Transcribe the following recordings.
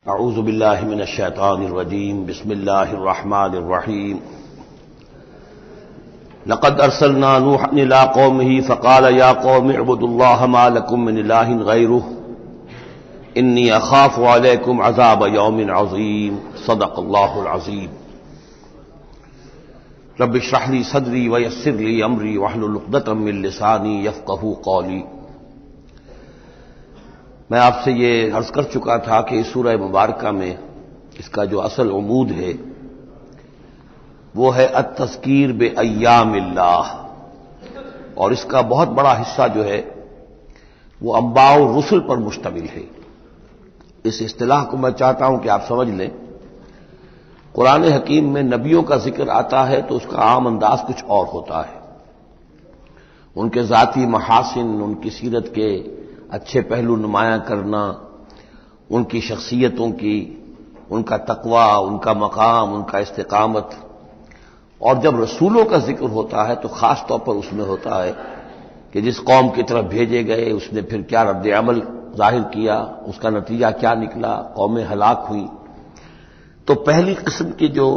اعوذ باللہ من الشیطان الرجیم بسم اللہ الرحمن الرحیم لقد ارسلنا نوحا الى قومه فقال یا قوم اعبدوا اللہ ما لکم من الہ غیرہ انی اخاف علیکم عذاب یوم عظیم صدق اللہ العظیم رب اشرح لی صدری ویسر لی امری واحلل عقدۃ من لسانی یفقہوا قولی۔ میں آپ سے یہ عرض کر چکا تھا کہ اس سورہ مبارکہ میں اس کا جو اصل عمود ہے وہ ہے التذکیر بایام اللہ، اور اس کا بہت بڑا حصہ جو ہے وہ انباء الرسل پر مشتمل ہے۔ اس اصطلاح کو میں چاہتا ہوں کہ آپ سمجھ لیں۔ قرآن حکیم میں نبیوں کا ذکر آتا ہے تو اس کا عام انداز کچھ اور ہوتا ہے، ان کے ذاتی محاسن، ان کی سیرت کے اچھے پہلو نمایاں کرنا، ان کی شخصیتوں کی، ان کا تقوی، ان کا مقام، ان کا استقامت۔ اور جب رسولوں کا ذکر ہوتا ہے تو خاص طور پر اس میں ہوتا ہے کہ جس قوم کی طرف بھیجے گئے اس نے پھر کیا رد عمل ظاہر کیا، اس کا نتیجہ کیا نکلا، قومیں ہلاک ہوئی۔ تو پہلی قسم کی جو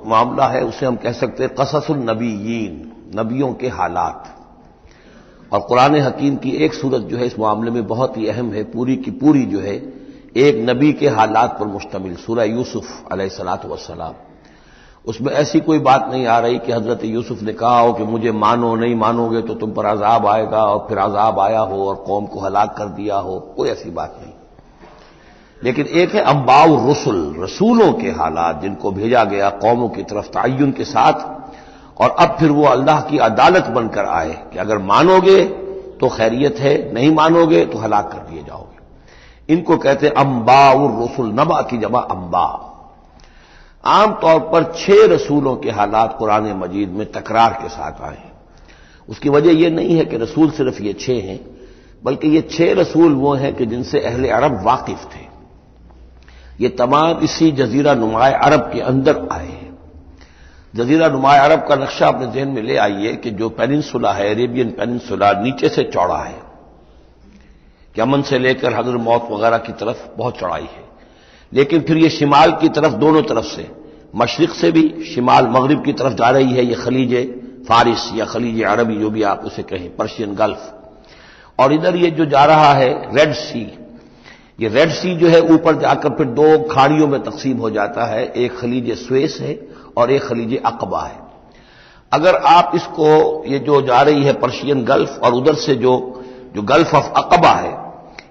معاملہ ہے اسے ہم کہہ سکتے ہیں قصص النبیین، نبیوں کے حالات۔ اور قرآن حکیم کی ایک صورت جو ہے اس معاملے میں بہت ہی اہم ہے، پوری کی پوری جو ہے ایک نبی کے حالات پر مشتمل، سورہ یوسف علیہ الصلوۃ والسلام۔ اس میں ایسی کوئی بات نہیں آ رہی کہ حضرت یوسف نے کہا ہو کہ مجھے مانو، نہیں مانو گے تو تم پر عذاب آئے گا، اور پھر عذاب آیا ہو اور قوم کو ہلاک کر دیا ہو، کوئی ایسی بات نہیں۔ لیکن ایک ہے انباء الرسل، رسولوں کے حالات جن کو بھیجا گیا قوموں کی طرف تعین کے ساتھ، اور اب پھر وہ اللہ کی عدالت بن کر آئے کہ اگر مانو گے تو خیریت ہے، نہیں مانو گے تو ہلاک کر دیے جاؤ گے۔ ان کو کہتے ہیں انباء الرسل، نبأ کی جمع انباء۔ عام طور پر 6 رسولوں کے حالات قرآن مجید میں تکرار کے ساتھ آئے ہیں۔ اس کی وجہ یہ نہیں ہے کہ رسول صرف یہ 6 ہیں، بلکہ یہ 6 رسول وہ ہیں کہ جن سے اہل عرب واقف تھے۔ یہ تمام اسی جزیرہ نماء عرب کے اندر آئے ہیں۔ جزیرہ نماء عرب کا نقشہ اپنے ذہن میں لے آئیے کہ جو پیننسولا ہے، عربین پیننسولا، نیچے سے چوڑا ہے، یمن سے لے کر حضر موت وغیرہ کی طرف بہت چوڑائی ہے، لیکن پھر یہ شمال کی طرف دونوں طرف سے، مشرق سے بھی شمال مغرب کی طرف جا رہی ہے، یہ خلیج فارس یا خلیج عربی جو بھی آپ اسے کہیں، پرشین گلف۔ اور ادھر یہ جو جا رہا ہے ریڈ سی، یہ ریڈ سی جو ہے اوپر جا کر پھر 2 کھاڑیوں میں تقسیم ہو جاتا ہے، ایک خلیج سویس ہے اور ایک خلیج عقبہ ہے۔ اگر آپ اس کو، یہ جو جا رہی ہے پرشین گلف اور ادھر سے جو گلف آف عقبہ ہے،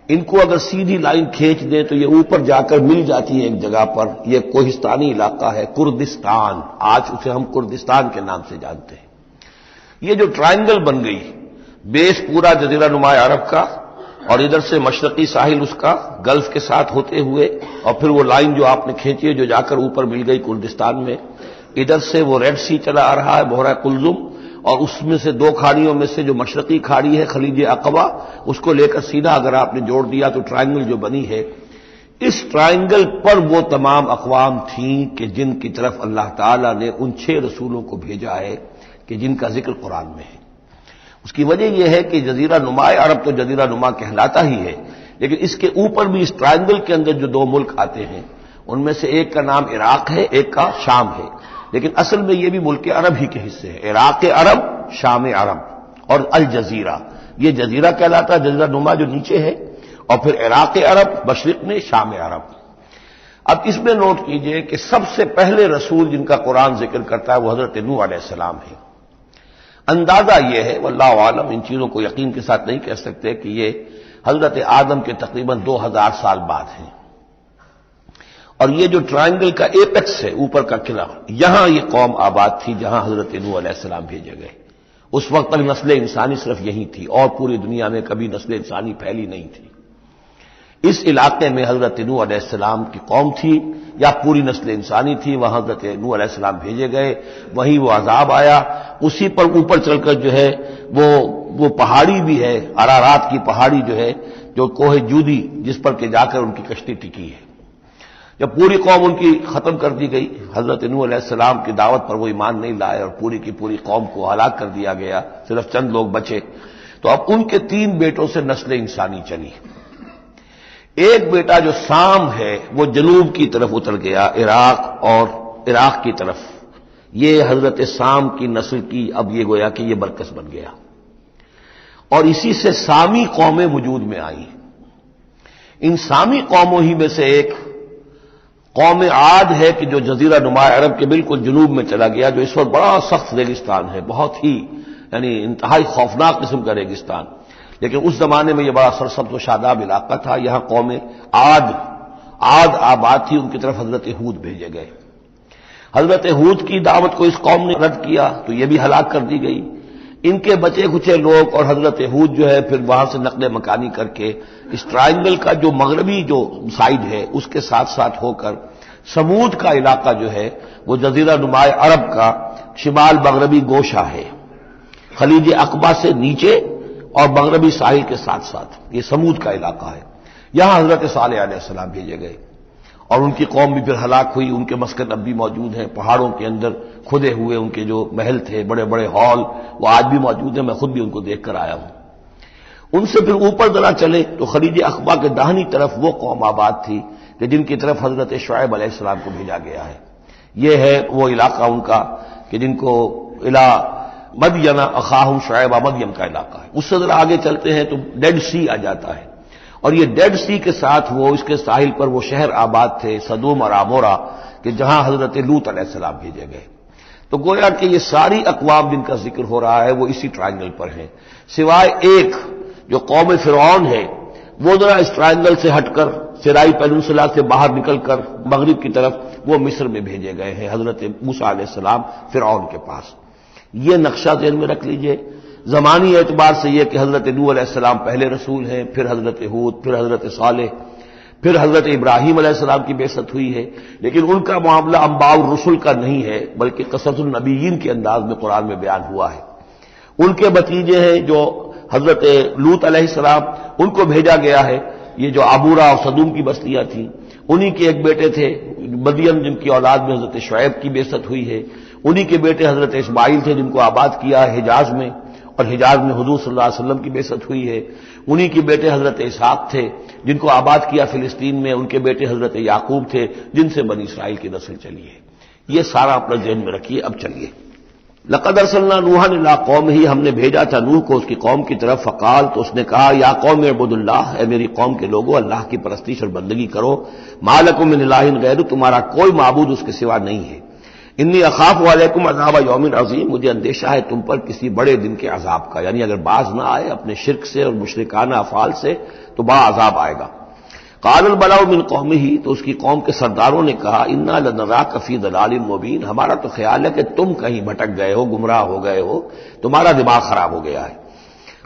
ان کو اگر سیدھی لائن کھینچ دیں تو یہ اوپر جا کر مل جاتی ہے ایک جگہ پر۔ یہ کوہستانی علاقہ ہے، کردستان، آج اسے ہم کردستان کے نام سے جانتے ہیں۔ یہ جو ٹرائنگل بن گئی، بیس پورا جزیرہ نماء عرب کا، اور ادھر سے مشرقی ساحل اس کا گلف کے ساتھ ہوتے ہوئے، اور پھر وہ لائن جو آپ نے کھینچی ہے جو جا کر اوپر مل گئی کردستان میں، ادھر سے وہ ریڈ سی چلا آ رہا ہے، بحیرہ قلزم، اور اس میں سے 2 کھاڑیوں میں سے جو مشرقی کھاڑی ہے خلیج عقبہ، اس کو لے کر سیدھا اگر آپ نے جوڑ دیا تو ٹرائنگل جو بنی ہے، اس ٹرائنگل پر وہ تمام اقوام تھیں کہ جن کی طرف اللہ تعالیٰ نے ان 6 رسولوں کو بھیجا ہے کہ جن کا ذکر قرآن میں ہے۔ اس کی وجہ یہ ہے کہ جزیرہ نماء عرب تو جزیرہ نما کہلاتا ہی ہے، لیکن اس کے اوپر بھی اس ٹرائنگل کے اندر جو 2 ملک آتے ہیں ان میں سے ایک کا نام عراق ہے، ایک کا شام ہے، لیکن اصل میں یہ بھی ملک عرب ہی کے حصے ہیں، عراق عرب، شام عرب اور الجزیرہ، یہ جزیرہ کہلاتا ہے، جزیرہ نما جو نیچے ہے، اور پھر عراق عرب مشرق میں، شام عرب۔ اب اس میں نوٹ کیجئے کہ سب سے پہلے رسول جن کا قرآن ذکر کرتا ہے وہ حضرت نوح علیہ السلام ہے۔ اندازہ یہ ہے، واللہ عالم، ان چیزوں کو یقین کے ساتھ نہیں کہہ سکتے، کہ یہ حضرت آدم کے تقریباً 2000 سال بعد ہیں۔ اور یہ جو ٹرائنگل کا ایپیکس ہے، اوپر کا قلعہ، یہاں یہ قوم آباد تھی جہاں حضرت نوح علیہ السلام بھیجے گئے۔ اس وقت تک نسل انسانی صرف یہی تھی، اور پوری دنیا میں کبھی نسل انسانی پھیلی نہیں تھی۔ اس علاقے میں حضرت نوح علیہ السلام کی قوم تھی، یا پوری نسل انسانی تھی، وہاں حضرت نوح علیہ السلام بھیجے گئے، وہیں وہ عذاب آیا۔ اسی پر اوپر چل کر جو ہے وہ پہاڑی بھی ہے، ارارات کی پہاڑی جو ہے، جو کوہ جودی، جس پر کہ جا کر ان کی کشتی ٹکی ہے۔ جب پوری قوم ان کی ختم کر دی گئی، حضرت نوح علیہ السلام کی دعوت پر وہ ایمان نہیں لائے اور پوری کی پوری قوم کو ہلاک کر دیا گیا، صرف چند لوگ بچے، تو اب ان کے 3 بیٹوں سے نسل انسانی چلی۔ ایک بیٹا جو سام ہے وہ جنوب کی طرف اتر گیا، عراق کی طرف. یہ حضرت سام کی نسل کی اب یہ گویا کہ یہ برکس بن گیا، اور اسی سے سامی قومیں وجود میں آئیں. ان سامی قوموں ہی میں سے ایک قوم عاد ہے کہ جو جزیرہ نما عرب کے بالکل جنوب میں چلا گیا، جو اس وقت بڑا سخت ریگستان ہے، بہت ہی یعنی انتہائی خوفناک قسم کا ریگستان. لیکن اس زمانے میں یہ بڑا سرسبز و شاداب علاقہ تھا. یہاں قوم عاد آباد تھی، ان کی طرف حضرت ہود بھیجے گئے. حضرت ہود کی دعوت کو اس قوم نے رد کیا تو یہ بھی ہلاک کر دی گئی. ان کے بچے کچے لوگ اور حضرت ہود جو ہے پھر وہاں سے نقل مکانی کر کے اس ٹرائنگل کا جو مغربی جو سائڈ ہے اس کے ساتھ ساتھ ہو کر سمود کا علاقہ جو ہے وہ جزیرہ نما عرب کا شمال مغربی گوشہ ہے، خلیج عقبہ سے نیچے اور مغربی ساحل کے ساتھ ساتھ یہ سمود کا علاقہ ہے. یہاں حضرت صالح علیہ السلام بھیجے گئے اور ان کی قوم بھی پھر ہلاک ہوئی. ان کے مسکن اب بھی موجود ہیں، پہاڑوں کے اندر کھدے ہوئے ان کے جو محل تھے، بڑے بڑے ہال، وہ آج بھی موجود ہیں. میں خود بھی ان کو دیکھ کر آیا ہوں. ان سے پھر اوپر ذرا چلے تو خلیج عقبہ کے داہنی طرف وہ قوم آباد تھی کہ جن کی طرف حضرت شعیب علیہ السلام کو بھیجا گیا ہے. یہ ہے وہ علاقہ ان کا کہ جن کو الا مدین اخاہم شعیب مدین کا علاقہ ہے. اس سے ذرا آگے چلتے ہیں تو ڈیڈ سی آ جاتا ہے، اور یہ ڈیڈ سی کے ساتھ وہ اس کے ساحل پر وہ شہر آباد تھے سدوم اور عمورہ کہ جہاں حضرت لوط علیہ السلام بھیجے گئے. تو گویا کہ یہ ساری اقوام جن کا ذکر ہو رہا ہے وہ اسی ٹرائنگل پر ہیں، سوائے ایک جو قوم فرعون ہے وہ ذرا اس ٹرائنگل سے ہٹ کر سرائی پیننسلا سے باہر نکل کر مغرب کی طرف وہ مصر میں بھیجے گئے ہیں حضرت موسیٰ علیہ السلام فرعون کے پاس. یہ نقشہ ذہن میں رکھ لیجئے. زمانی اعتبار سے یہ کہ حضرت نوح علیہ السلام پہلے رسول ہیں، پھر حضرت ہود، پھر حضرت صالح، پھر حضرت ابراہیم علیہ السلام کی بعثت ہوئی ہے. لیکن ان کا معاملہ انباء الرسل کا نہیں ہے بلکہ قصص النبیین کے انداز میں قرآن میں بیان ہوا ہے. ان کے بھتیجے ہیں جو حضرت لوط علیہ السلام، ان کو بھیجا گیا ہے. یہ جو عبورہ اور صدوم کی بستیاں تھیں انہی کے ایک بیٹے تھے مدین جن کی اولاد میں حضرت شعیب کی بعثت ہوئی ہے. انہی کے بیٹے حضرت اسماعیل تھے جن کو آباد کیا حجاز میں، اور حجاز میں حضور صلی اللہ علیہ وسلم کی بعثت ہوئی ہے. انہی کے بیٹے حضرت اسحاق تھے جن کو آباد کیا فلسطین میں. ان کے بیٹے حضرت یعقوب تھے جن سے بنی اسرائیل کی نسل چلی ہے. یہ سارا اپنا ذہن میں رکھیے. اب چلیے. لقد ارسلنا نوحا الی قومہ، ہم نے بھیجا تھا نوح کو اس کی قوم کی طرف. فقال، تو اس نے کہا یا قوم اعبدوا اللہ، اے میری قوم کے لوگو اللہ کی پرستش اور بندگی کرو. ما لکم من الہ غیرہ، تمہارا کوئی معبود اس کے سوا نہیں ہے. انی اخاف علیکم عذاب یوم عظیم، مجھے اندیشہ ہے تم پر کسی بڑے دن کے عذاب کا، یعنی اگر باز نہ آئے اپنے شرک سے اور مشرکانہ افعال سے تو بڑا عذاب آئے گا. قال الملأ من قومہ، تو اس کی قوم کے سرداروں نے کہا انا لنراک فی ضلال مبین، ہمارا تو خیال ہے کہ تم کہیں بھٹک گئے ہو، گمراہ ہو گئے ہو، تمہارا دماغ خراب ہو گیا ہے.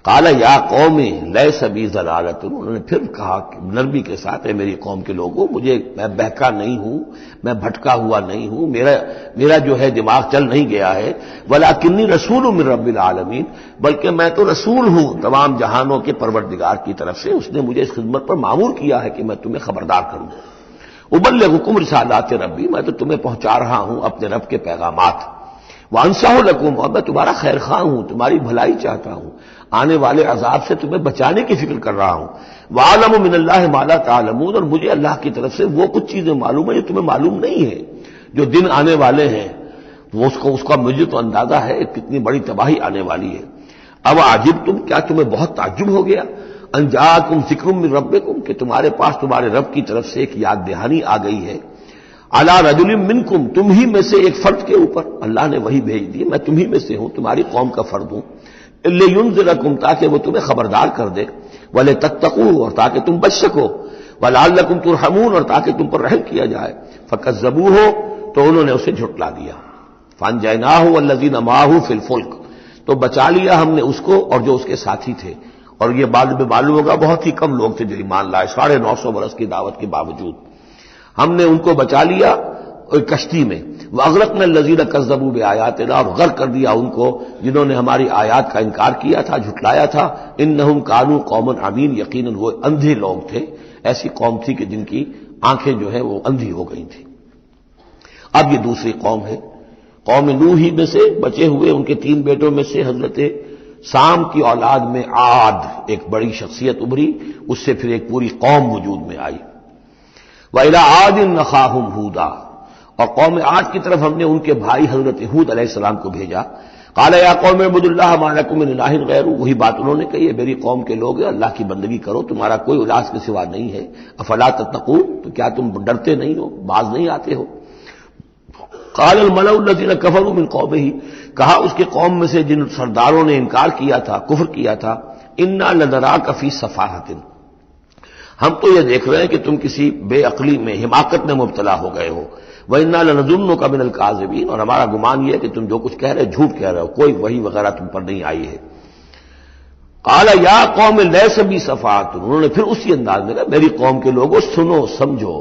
قال یا قوم لیس بی ضلالۃ، انہوں نے پھر کہا نرمی کے ساتھ اے میری قوم کے لوگوں، میں بہکا نہیں ہوں، میں بھٹکا ہوا نہیں ہوں، میرا جو ہے دماغ چل نہیں گیا ہے. ولکنی رسول من رب العالمین، بلکہ میں تو رسول ہوں تمام جہانوں کے پروردگار کی طرف سے. اس نے مجھے اس خدمت پر مامور کیا ہے کہ میں تمہیں خبردار کروں. ابلغکم رسالات ربی، میں تو تمہیں پہنچا رہا ہوں اپنے رب کے پیغامات. وانصح لکم، اور میں تمہارا خیر خواہ ہوں، تمہاری بھلائی چاہتا ہوں، آنے والے عذاب سے تمہیں بچانے کی فکر کر رہا ہوں. وَأَعْلَمُ مِنَ اللَّهِ مَا لَا تَعْلَمُونَ، اور مجھے اللہ کی طرف سے وہ کچھ چیزیں معلوم ہیں جو تمہیں معلوم نہیں ہے. جو دن آنے والے ہیں وہ اس کا مجھے تو اندازہ ہے کتنی بڑی تباہی آنے والی ہے. اب عجبتم، کیا تمہیں بہت تعجب ہو گیا؟ ان جاءکم ذکر من ربکم، کہ تمہارے پاس تمہارے رب کی طرف سے ایک یاد دہانی آ گئی ہے. علی رجل منکم، تم ہی میں سے ایک فرد کے اوپر اللہ نے وہی بھیج دی، میں تم ہی میں سے ہوں، تمہاری قوم کا فرد ہوں. لینذرکم، تاکہ وہ تمہیں خبردار کر دے. ولتتقوا، اور تاکہ تم بچ سکو. ولعلکم ترحمون، اور تاکہ تم پر رحم کیا جائے. فکذبوہ، تو انہوں نے اسے جھٹلا دیا. فانجیناہ والذین معہ فی الفلک، تو بچا لیا ہم نے اس کو اور جو اس کے ساتھی تھے. اور یہ بعد میں معلوم ہوگا بہت ہی کم لوگ تھے جو ایمان لائے 950 برس کی دعوت کے باوجود. ہم نے ان کو بچا لیا کشتی میں. واغرقنا الذین کذبوا بآیاتنا، اور غرق کر دیا ان کو جنہوں نے ہماری آیات کا انکار کیا تھا، جھٹلایا تھا. انہم کانوا قوما عمین، یقیناً وہ اندھے لوگ تھے، ایسی قوم تھی کہ جن کی آنکھیں جو ہے وہ اندھی ہو گئی تھیں. اب یہ دوسری قوم ہے، قوم نوح ہی میں سے بچے ہوئے ان کے 3 بیٹوں میں سے حضرت سام کی اولاد میں عاد ایک بڑی شخصیت ابھری، اس سے پھر ایک پوری قوم وجود میں آئی۔ وَإِلَىٰ عَادٍ أَخَاهُمْ هُودًا، اور قوم عاد کی طرف ہم نے ان کے بھائی حضرت ہود علیہ السلام کو بھیجا۔ قَالَ يَا قَوْمِ اعْبُدُوا اللَّهَ مَا لَكُم مِّنْ إِلَٰهٍ غَيْرُهُ، وہی بات انہوں نے کہی ہے، میری قوم کے لوگ اللہ کی بندگی کرو، تمہارا کوئی الہ کے سوا نہیں ہے۔ افلا تتقون، تو کیا تم ڈرتے نہیں ہو، باز نہیں آتے ہو؟ قال الملأ الذين كفروا من قومه، کہا اس کے قوم میں سے جن سرداروں نے انکار کیا تھا، کفر کیا تھا، انا لنراک فی سفاہۃ، ہم تو یہ دیکھ رہے ہیں کہ تم کسی بے عقلی میں، حماقت میں مبتلا ہو گئے ہو، وَإِنَّا لَنَظُنُّكَ مِنَ الْكَاذِبِينَ، اور ہمارا گمان یہ ہے کہ تم جو کچھ کہہ رہے جھوٹ کہہ رہے ہو، کوئی وحی وغیرہ تم پر نہیں آئی ہے۔ قال یا قوم لیس بی سفاہۃ، انہوں نے پھر اسی انداز میں کہا میری قوم کے لوگوں سنو سمجھو،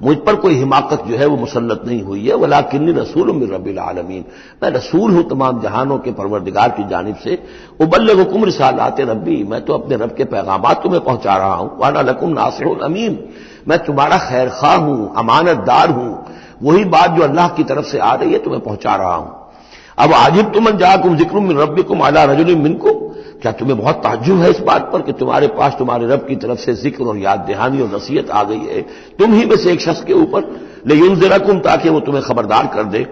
مجھ پر کوئی حماقت جو ہے وہ مسلط نہیں ہوئی ہے، ولکنی رسول من رب العالمین، میں رسول ہوں تمام جہانوں کے پروردگار کی جانب سے، ابلغکم رسالات ربی، میں تو اپنے رب کے پیغامات تمہیں پہنچا رہا ہوں، وانا لکم ناصح امین، میں تمہارا خیر خواہ ہوں، امانت دار ہوں، وہی بات جو اللہ کی طرف سے آ رہی ہے تمہیں پہنچا رہا ہوں۔ اب عجبتم ان جاءکم ذکر من ربکم علی رجل منکم، کیا تمہیں بہت تعجب ہے اس بات پر کہ تمہارے پاس تمہارے رب کی طرف سے ذکر اور یاد دہانی اور نصیحت آ گئی ہے تم ہی میں سے ایک شخص کے اوپر، لینذرکم، تاکہ وہ تمہیں خبردار کر دے،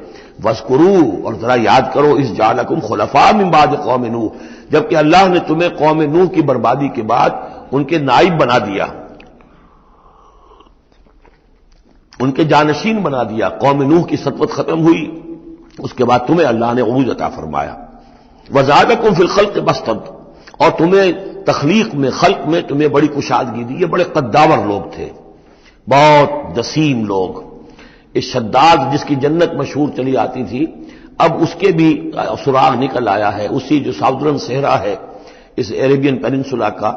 واذکروا، اور ذرا یاد کرو، اذ جعلکم خلفاء من بعد قوم نوح، جبکہ اللہ نے تمہیں قوم نوح کی بربادی کے بعد ان کے نائب بنا دیا، ان کے جانشین بنا دیا، قوم نوح کی سطوت ختم ہوئی، اس کے بعد تمہیں اللہ نے عروج عطا فرمایا، وزادکم فی الخلق بسطۃ، اور تمہیں تخلیق میں، خلق میں تمہیں بڑی کشادگی دی، یہ بڑے قداور لوگ تھے، بہت جسیم لوگ، اس شداد جس کی جنت مشہور چلی آتی تھی، اب اس کے بھی سراغ نکل آیا ہے، اسی جو ساؤدرن صحرا ہے اس عربین پیننسولا کا،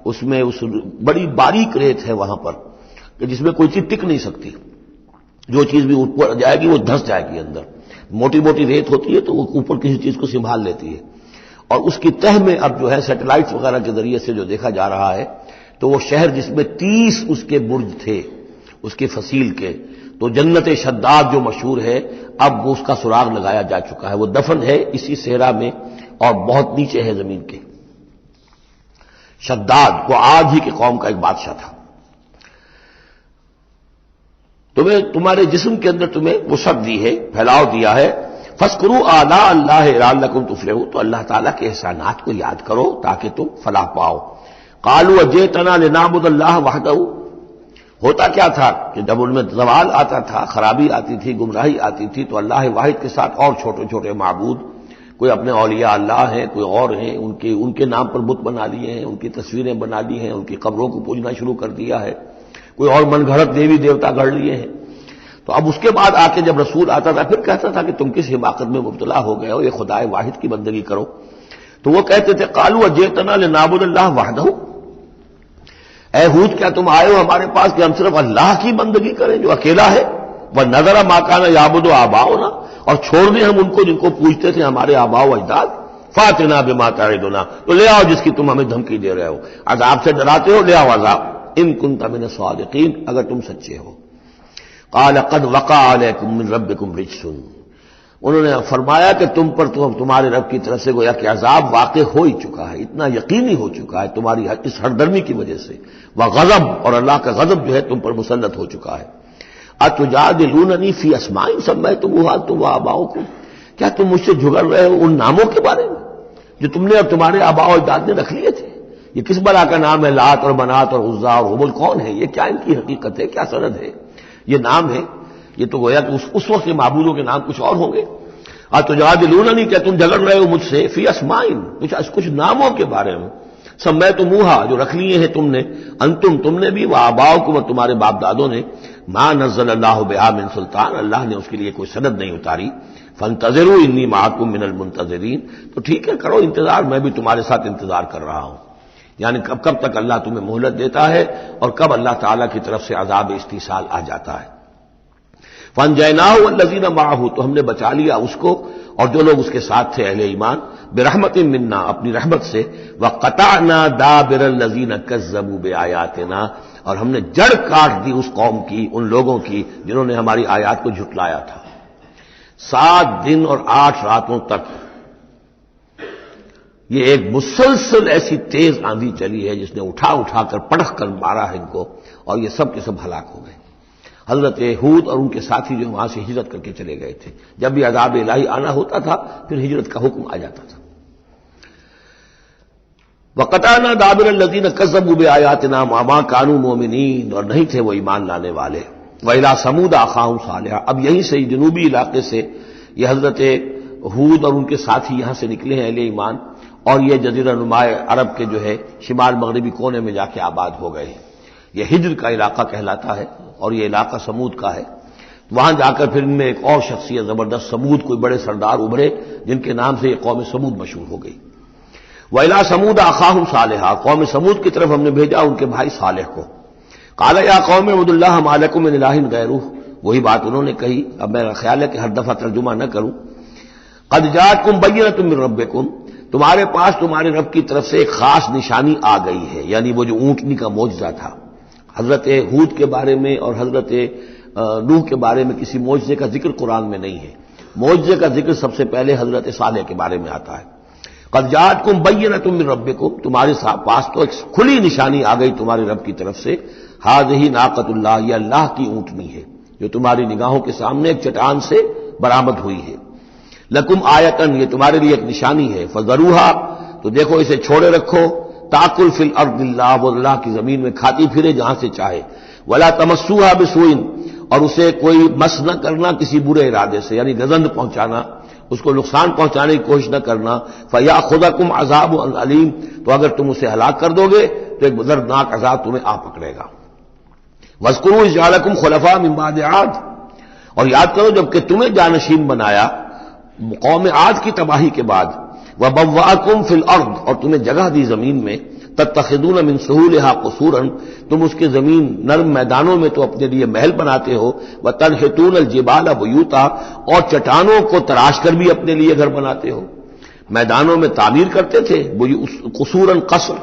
اس میں اس بڑی باریک ریت ہے وہاں پر کہ جس میں کوئی چیز ٹک نہیں سکتی، جو چیز بھی اوپر جائے گی وہ دھس جائے گی اندر، موٹی موٹی ریت ہوتی ہے تو وہ اوپر کسی چیز کو سنبھال لیتی ہے، اور اس کی تہ میں اب جو ہے سیٹلائٹس وغیرہ کے ذریعے سے جو دیکھا جا رہا ہے، تو وہ شہر جس میں 30 اس کے برج تھے اس کے فصیل کے، تو جنت شداد جو مشہور ہے اب وہ اس کا سراغ لگایا جا چکا ہے، وہ دفن ہے اسی صحرا میں اور بہت نیچے ہے زمین کے۔ شداد وہ آج ہی کی قوم کا ایک بادشاہ تھا، تمہیں تمہارے جسم کے اندر تمہیں وسعت دی ہے، پھیلاؤ دیا ہے، فاذکروا آلاء اللہ لعلکم تفلحون، تو اللہ تعالیٰ کے احسانات کو یاد کرو تاکہ تم فلاح پاؤ۔ قالوا اجئتنا لنعبد اللہ وحدہ، ہوتا کیا تھا کہ جب ان میں زوال آتا تھا، خرابی آتی تھی، گمراہی آتی تھی، تو اللہ واحد کے ساتھ اور چھوٹے چھوٹے معبود، کوئی اپنے اولیاء اللہ ہیں، کوئی اور ہیں، ان کے نام پر بت بنا لیے ہیں، ان کی تصویریں بنا لی ہیں، ان کی قبروں کو پوجنا شروع کر دیا ہے، کوئی اور من گھڑت دیوی دیوتا گڑھ لیے ہیں۔ تو اب اس کے بعد آ کے جب رسول آتا تھا پھر کہتا تھا کہ تم کس حماقت میں مبتلا ہو گئے ہو، یہ خدائے واحد کی بندگی کرو، تو وہ کہتے تھے قالوا اجئتنا لنعبد اللہ وحدہ، اے ہود کیا تم آئے ہو ہمارے پاس کہ ہم صرف اللہ کی بندگی کریں جو اکیلا ہے، وَنَذَرَ مَا كَانَ يَعْبُدُ آبَاؤُنَا، اور چھوڑ دیں ہم ان کو جن کو پوجتے تھے ہمارے آباء و اجداد، فَأْتِنَا بِمَا تَعِدُنَا، تو لے آؤ جس کی تم ہمیں دھمکی دے رہے ہو، عذاب سے ڈراتے ہو، لے آؤ عذاب، إِن كُنتَ مِنَ الصَّادِقِينَ، اگر تم سچے ہو۔ قَالَ قَدْ وَقَعَ عَلَيْكُم مِّن رَّبِّكُمْ رِجْسٌ، انہوں نے فرمایا کہ تم پر تمہارے رب کی طرف سے گویا کہ عذاب واقع ہو ہی چکا ہے، اتنا یقینی ہو چکا ہے تمہاری اس ہردرمی کی وجہ سے، وغضب، اور اللہ کا غضب جو ہے تم پر مسلط ہو چکا ہے۔ اتجادلوننی فی اسماء سمیتموها انتم وآباؤکم، کیا تم مجھ سے جھگڑ رہے ہو ان ناموں کے بارے میں جو تم نے اور تمہارے آباء و اجداد نے رکھ لیے تھے؟ یہ کس بلا کا نام ہے؟ لات اور منات اور عزا اور ہبل کون ہے؟ یہ کیا ان کی حقیقت ہے، کیا سند ہے؟ یہ نام ہے، یہ تو گویا کہ اس وقت کے معبودوں کے نام کچھ اور ہوں گے۔ اتجادلوننی، کیا تم جھگڑ رہے ہو مجھ سے فی اسماء، کچھ ناموں کے بارے میں، سمیتموها جو رکھ لیے ہیں تم نے، انتم تم نے بھی، وآباؤکم اور تمہارے باپ دادوں نے، ما نزل اللہ بہا من سلطان، اللہ نے اس کے لیے کوئی سند نہیں اتاری، فانتظروا انی معکم من المنتظرین، تو ٹھیک ہے کرو انتظار، میں بھی تمہارے ساتھ انتظار کر رہا ہوں، یعنی کب تک اللہ تمہیں مہلت دیتا ہے اور کب اللہ تعالیٰ کی طرف سے عذاب استیصال آ جاتا ہے۔ فانجیناہ والذین معہ، تو ہم نے بچا لیا اس کو اور جو لوگ اس کے ساتھ تھے اہل ایمان، برحمت منا، اپنی رحمت سے، وقطعنا دابر الذین کذبوا بآیاتنا، اور ہم نے جڑ کاٹ دی اس قوم کی، ان لوگوں کی جنہوں نے ہماری آیات کو جھٹلایا تھا۔ 7 دن اور 8 راتوں تک یہ ایک مسلسل ایسی تیز آندھی چلی ہے جس نے اٹھا اٹھا کر پٹخ کر مارا ہے ان کو، اور یہ سب کے سب ہلاک ہو گئے۔ حضرت ہود اور ان کے ساتھی جو وہاں سے ہجرت کر کے چلے گئے تھے، جب بھی عذاب الہی آنا ہوتا تھا پھر ہجرت کا حکم آ جاتا تھا۔ وَقَطَعْنَا دَابِرَ الَّذِينَ كَذَّبُوا بِآيَاتِنَا وَمَا كَانُوا مُؤْمِنِينَ، اور نہیں تھے وہ ایمان لانے والے۔ وَإِلَىٰ ثَمُودَ أَخَاهُمْ صَالِحًا، اب یہیں سے جنوبی علاقے سے یہ حضرت ہود اور ان کے ساتھی یہاں سے نکلے ہیں اہل ایمان، اور یہ جزیرہ نما عرب کے جو ہے شمال مغربی کونے میں جا کے آباد ہو گئے ہیں۔ یہ ہجر کا علاقہ کہلاتا ہے اور یہ علاقہ سمود کا ہے۔ وہاں جا کر پھر ان میں ایک اور شخصیت زبردست سمود کوئی بڑے سردار ابھرے جن کے نام سے یہ قوم سمود مشہور ہو گئی۔ وَإِلَىٰ ثَمُودَ أَخَاهُمْ صَالِحًا، قوم سمود کی طرف ہم نے بھیجا ان کے بھائی صالح کو۔ قَالَ يَا قَوْمِ اعْبُدُوا اللَّهَ مَا لَكُم مِّنْ إِلَٰهٍ غَيْرُهُ، وہی بات انہوں نے کہی۔ اب میرا خیال ہے کہ ہر دفعہ ترجمہ نہ کروں۔ قَدْ جَاءَتْكُم بَيِّنَةٌ مِّن رَّبِّكُمْ، تمہارے پاس تمہارے رب کی طرف سے ایک خاص نشانی آ گئی ہے، یعنی وہ جو اونٹنی کا معجزہ تھا۔ حضرت ہود کے بارے میں اور حضرت نوح کے بارے میں کسی معجزے کا ذکر قرآن میں نہیں ہے۔ معجزے کا ذکر سب سے پہلے حضرت صالح کے بارے میں آتا ہے۔ قد جاءتکم بینۃ من ربکم، تمہارے پاس تو ایک کھلی نشانی آ گئی تمہارے رب کی طرف سے۔ ھذہ ناقۃ اللہ، یہ اللہ کی اونٹنی ہے جو تمہاری نگاہوں کے سامنے ایک چٹان سے برآمد ہوئی ہے۔ لکم آیۃ، یہ تمہارے لیے ایک نشانی ہے۔ فذروھا، تو دیکھو اسے چھوڑے رکھو۔ تاکل فی الارض اللہ، وہ اللہ کی زمین میں کھاتی پھرے جہاں سے چاہے۔ ولا تمسوها بسوء، اور اسے کوئی مس نہ کرنا کسی برے ارادے سے، یعنی گزند پہنچانا، اس کو نقصان پہنچانے کی کوشش نہ کرنا۔ فیاخذکم عذاب علیم، تو اگر تم اسے ہلاک کر دو گے تو ایک دردناک عذاب تمہیں آ پکڑے گا۔ واذکروا اذ جعلکم خلفاء من بعد عاد، اور یاد کرو جب کہ تمہیں جانشین بنایا قوم عاد کی تباہی کے بعد۔ وبوأکم فی الارض، اور تمہیں جگہ دی زمین میں۔ تتخذون من سہولها قصورا، تم اس کے زمین نرم میدانوں میں تو اپنے لیے محل بناتے ہو۔ وتنحتون الجبال بیوتا، اور چٹانوں کو تراش کر بھی اپنے لیے گھر بناتے ہو۔ میدانوں میں تعمیر کرتے تھے قصورا، قصر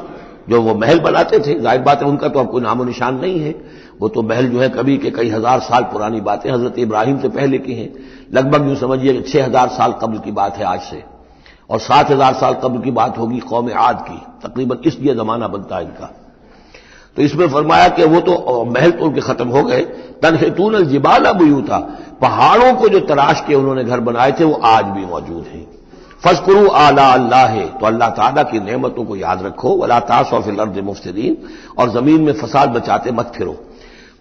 جو وہ محل بناتے تھے، ظاہر بات ہے ان کا تو اب کوئی نام و نشان نہیں ہے۔ وہ تو محل جو ہے کبھی کے کئی ہزار سال پرانی باتیں حضرت ابراہیم سے پہلے کی ہیں، لگ بھگ یوں سمجھیے کہ 6000 سال قبل کی بات ہے آج سے، اور 7000 سال قبل کی بات ہوگی قوم عاد کی، تقریباً اس لیے زمانہ بنتا ہے ان کا۔ تو اس میں فرمایا کہ وہ تو محل تو ان کے ختم ہو گئے۔ تنحتون الجبال بیوتا، پہاڑوں کو جو تراش کے انہوں نے گھر بنائے تھے وہ آج بھی موجود ہیں۔ فاذکروا آلاء اللہ، تو اللہ تعالیٰ کی نعمتوں کو یاد رکھو۔ ولا تعثوا فی الارض مفسدین، اور زمین میں فساد بچاتے مت پھرو۔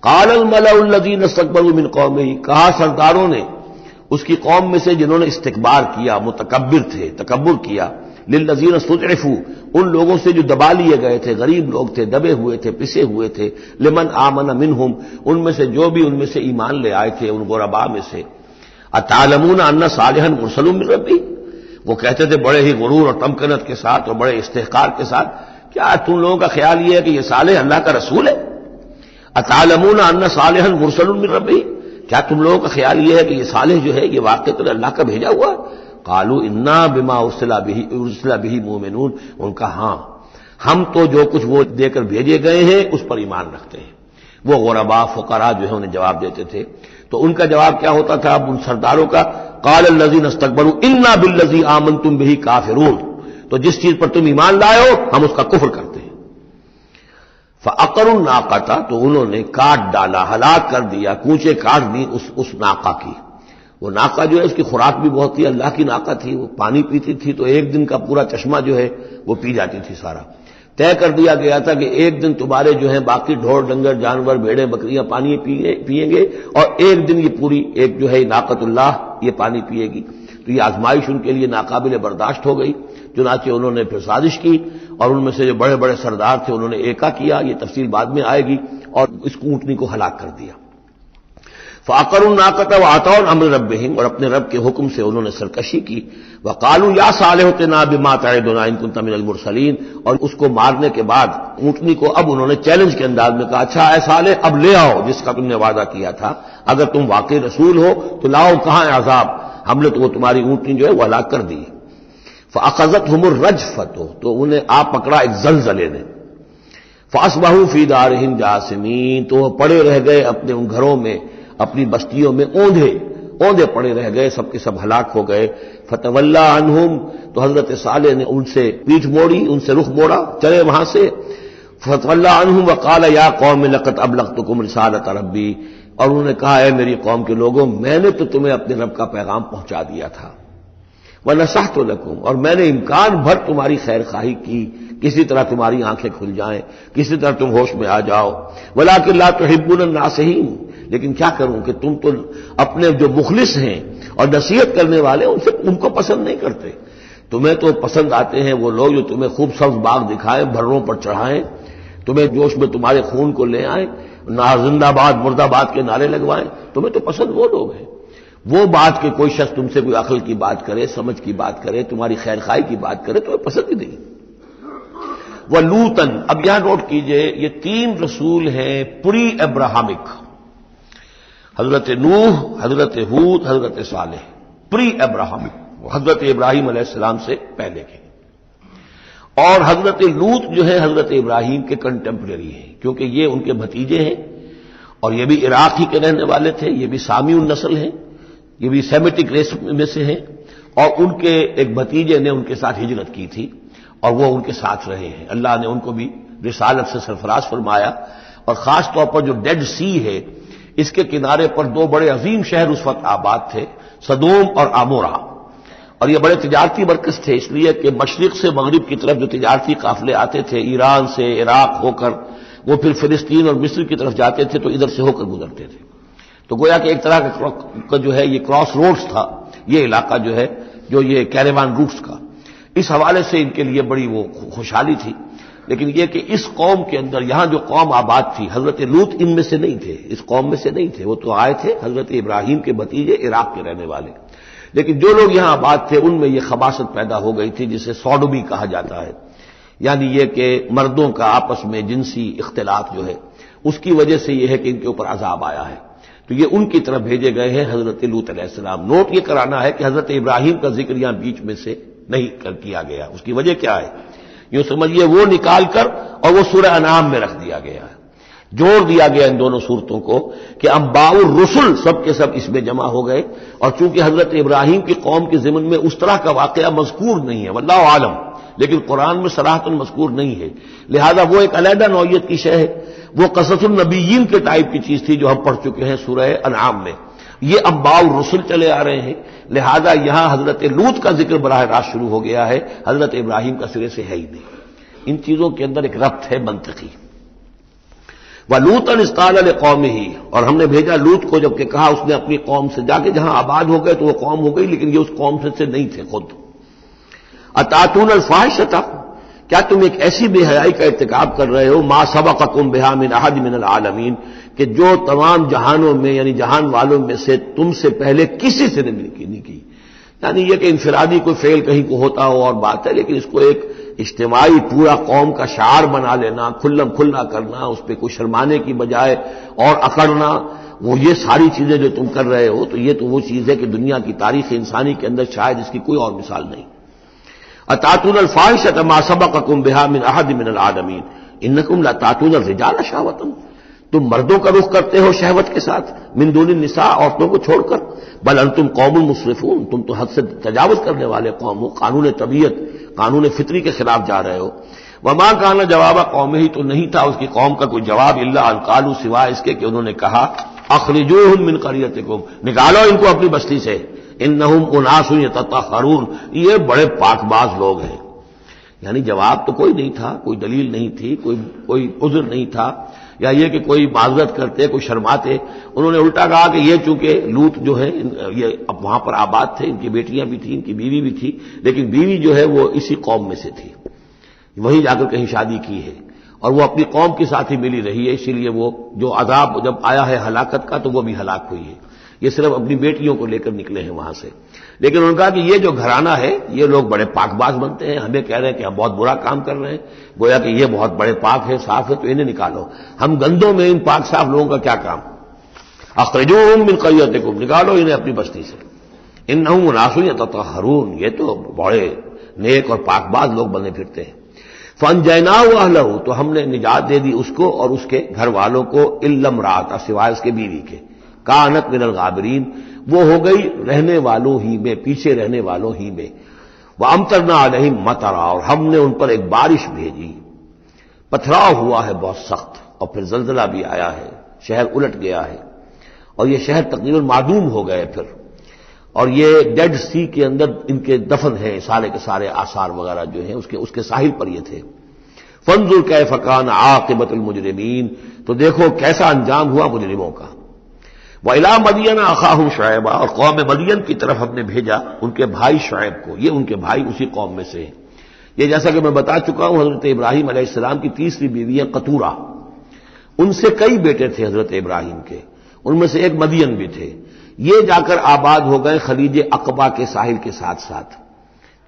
قال الملأ الذین استکبروا من قومہ، کہا سرداروں نے اس کی قوم میں سے جنہوں نے استکبار کیا، متکبر تھے، تکبر کیا۔ للذین استضعفوا، ان لوگوں سے جو دبا لیے گئے تھے، غریب لوگ تھے، دبے ہوئے تھے، پسے ہوئے تھے۔ لمن آمن منہم، ان میں سے جو بھی ان میں سے ایمان لے آئے تھے ان غرباء میں سے۔ اتعلمون ان صالحا مرسل من ربی، وہ کہتے تھے بڑے ہی غرور اور تمکنت کے ساتھ اور بڑے استحقار کے ساتھ، کیا تم لوگوں کا خیال یہ ہے کہ یہ صالح اللہ کا رسول ہے؟ اتعلمون ان صالحا مرسل من ربی، کیا تم لوگوں کا خیال یہ ہے کہ یہ صالح جو ہے یہ واقعتاً اللہ کا بھیجا ہوا؟ قالوا انا بما ارسل به مؤمنون، ان کا ہاں ہم تو جو کچھ وہ دے کر بھیجے گئے ہیں اس پر ایمان رکھتے ہیں۔ وہ غرباء فقراء جو ہے انہیں جواب دیتے تھے، تو ان کا جواب کیا ہوتا تھا اب ان سرداروں کا؟ قال الذين استكبروا انا بالذي آمنتم به كافرون، تو جس چیز پر تم ایمان لائے ہو ہم اس کا کفر کرتے ہیں۔ فعقروا الناقۃ، تو انہوں نے کاٹ ڈالا، ہلاک کر دیا، کوچے کاٹ دی اس ناقہ کی۔ وہ ناقہ جو ہے اس کی خوراک بھی بہت تھی، اللہ کی ناقہ تھی، وہ پانی پیتی تھی تو ایک دن کا پورا چشمہ جو ہے وہ پی جاتی تھی سارا۔ طے کر دیا گیا تھا کہ ایک دن تمہارے جو ہیں باقی ڈھور ڈنگر جانور بھیڑیں بکریاں پانی پئیں گے، اور ایک دن یہ پوری ایک جو ہے ناقۃ اللہ یہ پانی پیے گی۔ تو یہ آزمائش ان کے لیے ناقابل برداشت ہو گئی، چنانچہ انہوں نے پھر سازش کی، اور ان میں سے جو بڑے بڑے سردار تھے انہوں نے ایکا کیا، یہ تفصیل بعد میں آئے گی، اور اس اونٹنی کو ہلاک کر دیا۔ فعقروا الناقۃ وعتوا عن امر ربهم، اور اپنے رب کے حکم سے انہوں نے سرکشی کی۔ وقالوا یا صالح ائتنا بما تعدنا ان كنت من المرسلین، اور اس کو مارنے کے بعد اونٹنی کو اب انہوں نے چیلنج کے انداز میں کہا، اچھا اے صالح اب لے آؤ جس کا تم نے وعدہ کیا تھا، اگر تم واقعی رسول ہو تو لاؤ، کہاں ہے عذاب؟ ہم نے تو وہ تمہاری اونٹنی جو ہے وہ ہلاک کر دی۔ فاخذتهم الرجفۃ، تو انہیں آ پکڑا ایک زلزلے نے۔ فاصبحوا فی دارهم جاثمین، تو وہ پڑے رہ گئے اپنے ان گھروں میں، اپنی بستیوں میں اوندھے۔ اوندے پڑے رہ گئے، سب کے سب ہلاک ہو گئے۔ فتولی عنہم، تو حضرت صالح نے ان سے پیٹھ موڑی، ان سے رخ موڑا، چلے وہاں سے۔ فتولی عنہم وقال یا قوم لقد ابلغتکم رسالۃ ربی، اور انہوں نے کہا اے میری قوم کے لوگوں، میں نے تو تمہیں اپنے رب کا پیغام پہنچا دیا تھا، وَنَصَحْتُ لَكُمْ، اور میں نے امکان بھر تمہاری خیر خواہی کی، کسی طرح تمہاری آنکھیں کھل جائیں، کسی طرح تم ہوش میں آ جاؤ، وَلَٰكِن لَا تُحِبُّونَ النَّاصِحِينَ، لیکن کیا کروں کہ تم تو اپنے جو مخلص ہیں اور نصیحت کرنے والے ان کو پسند نہیں کرتے۔ تمہیں تو پسند آتے ہیں وہ لوگ جو تمہیں خوب سبز باغ دکھائیں، بھروں پر چڑھائیں، تمہیں جوش میں تمہارے خون کو لے آئیں، زندہ آباد مرد آباد کے نعرے لگوائیں، تمہیں تو پسند وہ لوگ ہیں۔ وہ بات کہ کوئی شخص تم سے کوئی عقل کی بات کرے، سمجھ کی بات کرے، تمہاری خیر خواہی کی بات کرے، تمہیں پسند ہی نہیں۔ وَلُوطًا، اب یہاں نوٹ کیجئے یہ 3 رسول ہیں پری ابراہمک، حضرت نوح، حضرت ہود، حضرت صالح، پری ابراہمک، حضرت ابراہیم علیہ السلام سے پہلے کے۔ اور حضرت لوط جو ہے حضرت ابراہیم کے کنٹمپریری ہیں، کیونکہ یہ ان کے بھتیجے ہیں، اور یہ بھی عراق ہی کے رہنے والے تھے، یہ بھی سامی النسل ہیں، یہ بھی سیمیٹک ریس میں سے ہیں، اور ان کے ایک بھتیجے نے ان کے ساتھ ہجرت کی تھی اور وہ ان کے ساتھ رہے ہیں۔ اللہ نے ان کو بھی رسالت سے سرفراز فرمایا، اور خاص طور پر جو ڈیڈ سی ہے اس کے کنارے پر 2 بڑے عظیم شہر اس وقت آباد تھے، سدوم اور عمورہ، اور یہ بڑے تجارتی مرکز تھے، اس لیے کہ مشرق سے مغرب کی طرف جو تجارتی قافلے آتے تھے ایران سے عراق ہو کر، وہ پھر فلسطین اور مصر کی طرف جاتے تھے تو ادھر سے ہو کر گزرتے تھے، تو گویا کہ ایک طرح کا جو ہے یہ کراس روڈز تھا یہ علاقہ جو ہے، جو یہ کیریوان روٹس کا، اس حوالے سے ان کے لیے بڑی وہ خوشحالی تھی۔ لیکن یہ کہ اس قوم کے اندر یہاں جو قوم آباد تھی، حضرت لوط ان میں سے نہیں تھے، اس قوم میں سے نہیں تھے، وہ تو آئے تھے حضرت ابراہیم کے بھتیجے عراق کے رہنے والے، لیکن جو لوگ یہاں آباد تھے ان میں یہ خباثت پیدا ہو گئی تھی جسے سوڈومی کہا جاتا ہے، یعنی یہ کہ مردوں کا آپس میں جنسی اختلاط جو ہے اس کی وجہ سے یہ ہے کہ ان کے اوپر عذاب آیا ہے، تو یہ ان کی طرف بھیجے گئے ہیں حضرت لوط علیہ السلام۔ نوٹ یہ کرانا ہے کہ حضرت ابراہیم کا ذکر یہاں بیچ میں سے نہیں کیا گیا، اس کی وجہ کیا ہے؟ یوں سمجھیے وہ نکال کر اور وہ سورہ انعام میں رکھ دیا گیا ہے، جوڑ دیا گیا ان دونوں صورتوں کو کہ انباء الرسل سب کے سب اس میں جمع ہو گئے، اور چونکہ حضرت ابراہیم کی قوم کے ضمن میں اس طرح کا واقعہ مذکور نہیں ہے واللہ عالم، لیکن قرآن میں صراحتاً مذکور نہیں ہے، لہذا وہ ایک علیحدہ نوعیت کی شے ہے، وہ قصص النبیین کے ٹائپ کی چیز تھی جو ہم پڑھ چکے ہیں سورہ انعام میں، یہ انباء الرسل چلے آ رہے ہیں، لہذا یہاں حضرت لوط کا ذکر براہ راست شروع ہو گیا ہے، حضرت ابراہیم کا سرے سے ہے ہی نہیں۔ ان چیزوں کے اندر ایک ربط ہے منطقی۔ وَلُوطًا إِذْ قَالَ لِقَوْمِهِ، اور ہم نے بھیجا لوط کو جبکہ کہا اس نے اپنی قوم سے، جا کے جہاں آباد ہو گئے تو وہ قوم ہو گئی لیکن یہ اس قوم سے نہیں تھے خود۔ أَتَأْتُونَ الْفَاحِشَةَ، کیا تم ایک ایسی بے حیائی کا ارتکاب کر رہے ہو، مَا سَبَقَكُم بِهَا مِنْ أَحَدٍ مِنَ الْعَالَمِينَ، کہ جو تمام جہانوں میں یعنی جہان والوں میں سے تم سے پہلے کسی سے نہیں کی، یعنی یہ کہ انفرادی کوئی فعل کہیں کو ہوتا ہو اور بات ہے، لیکن اس کو ایک اجتماعی پورا قوم کا شعار بنا لینا، کھلم کھلا کرنا، اس پہ کوئی شرمانے کی بجائے اور اکڑنا، وہ یہ ساری چیزیں جو تم کر رہے ہو، تو یہ تو وہ چیز ہے کہ دنیا کی تاریخ انسانی کے اندر شاید اس کی کوئی اور مثال نہیں۔ أَتَأْتُونَ الْفَاحِشَةَ مَا سَبَقَكُم بِهَا مِنْ أَحَدٍ مِنَ الْعَالَمِينَ إِنَّكُمْ لَتَأْتُونَ الرِّجَالَ شَهْوَةً، تم مردوں کا رخ کرتے ہو شہوت کے ساتھ، من دون النساء، عورتوں کو چھوڑ کر، بل انتم قوم مسرفون، تم تو حد سے تجاوز کرنے والے قوم ہو، قانون طبیعت قانون فطری کے خلاف جا رہے ہو۔ وما کان جواب قومہ، تو نہیں تھا اس کی قوم کا کوئی جواب، الا ان قالوا، سوائے اس کے کہ انہوں نے کہا اخرجوہم من قریتکم، نکالو ان کو اپنی بستی سے، انہم اناس یتطہرون، یہ بڑے پاک باز لوگ ہیں۔ یعنی جواب تو کوئی نہیں تھا، کوئی دلیل نہیں تھی، کوئی عذر نہیں تھا، یا یہ کہ کوئی معذرت کرتے، کوئی شرماتے، انہوں نے الٹا کہا کہ یہ چونکہ لوط جو ہے یہ اب وہاں پر آباد تھے، ان کی بیٹیاں بھی تھیں، ان کی بیوی بھی تھی، لیکن بیوی جو ہے وہ اسی قوم میں سے تھی، وہیں جا کر کہیں شادی کی ہے، اور وہ اپنی قوم کے ساتھ ہی ملی رہی ہے، اسی لیے وہ جو عذاب جب آیا ہے ہلاکت کا تو وہ بھی ہلاک ہوئی ہے، یہ صرف اپنی بیٹیوں کو لے کر نکلے ہیں وہاں سے۔ لیکن انہوں نے کہا کہ یہ جو گھرانہ ہے یہ لوگ بڑے پاک باز بنتے ہیں، ہمیں کہہ رہے ہیں کہ ہم بہت برا کام کر رہے ہیں، گویا کہ یہ بہت بڑے پاک ہے، صاف ہے، تو انہیں نکالو، ہم گندوں میں ان پاک صاف لوگوں کا کیا کام، اخرجوہم من قریتکم، نکالو انہیں اپنی بستی سے، انہم اناس یتطہرون، یہ تو بڑے نیک اور پاک باز لوگ بنے پھرتے ہیں۔ فانجیناہ واہلہ، تو ہم نے نجات دے دی اس کو اور اس کے گھر والوں کو، الا امرأتہ، سوائے اس کے بیوی کے، کانت من الغابرین، وہ ہو گئی رہنے والوں ہی میں، پیچھے رہنے والوں ہی میں۔ وَأَمْطَرْنَا عَلَيْهِمْ مَطَرًا، اور ہم نے ان پر ایک بارش بھیجی، پتھراؤ ہوا ہے بہت سخت، اور پھر زلزلہ بھی آیا ہے، شہر الٹ گیا ہے، اور یہ شہر تقریباً معدوم ہو گئے پھر، اور یہ ڈیڈ سی کے اندر ان کے دفن ہیں، سارے کے سارے آثار وغیرہ جو ہیں اس کے ساحل پر یہ تھے۔ فانظر کیف کان عاقبۃ المجرمین، تو دیکھو کیسا انجام ہوا مجرموں کا۔ وَإِلَىٰ مَدْيَنَ أَخَاهُمْ شُعَيْبًا، اور قوم مدین کی طرف ہم نے بھیجا ان کے بھائی شعیب کو، یہ ان کے بھائی اسی قوم میں سے ہیں۔ یہ جیسا کہ میں بتا چکا ہوں حضرت ابراہیم علیہ السلام کی تیسری بیوی ہے قطورہ، ان سے کئی بیٹے تھے حضرت ابراہیم کے، ان میں سے ایک مدین بھی تھے۔ یہ جا کر آباد ہو گئے خلیج عقبہ کے ساحل کے ساتھ ساتھ،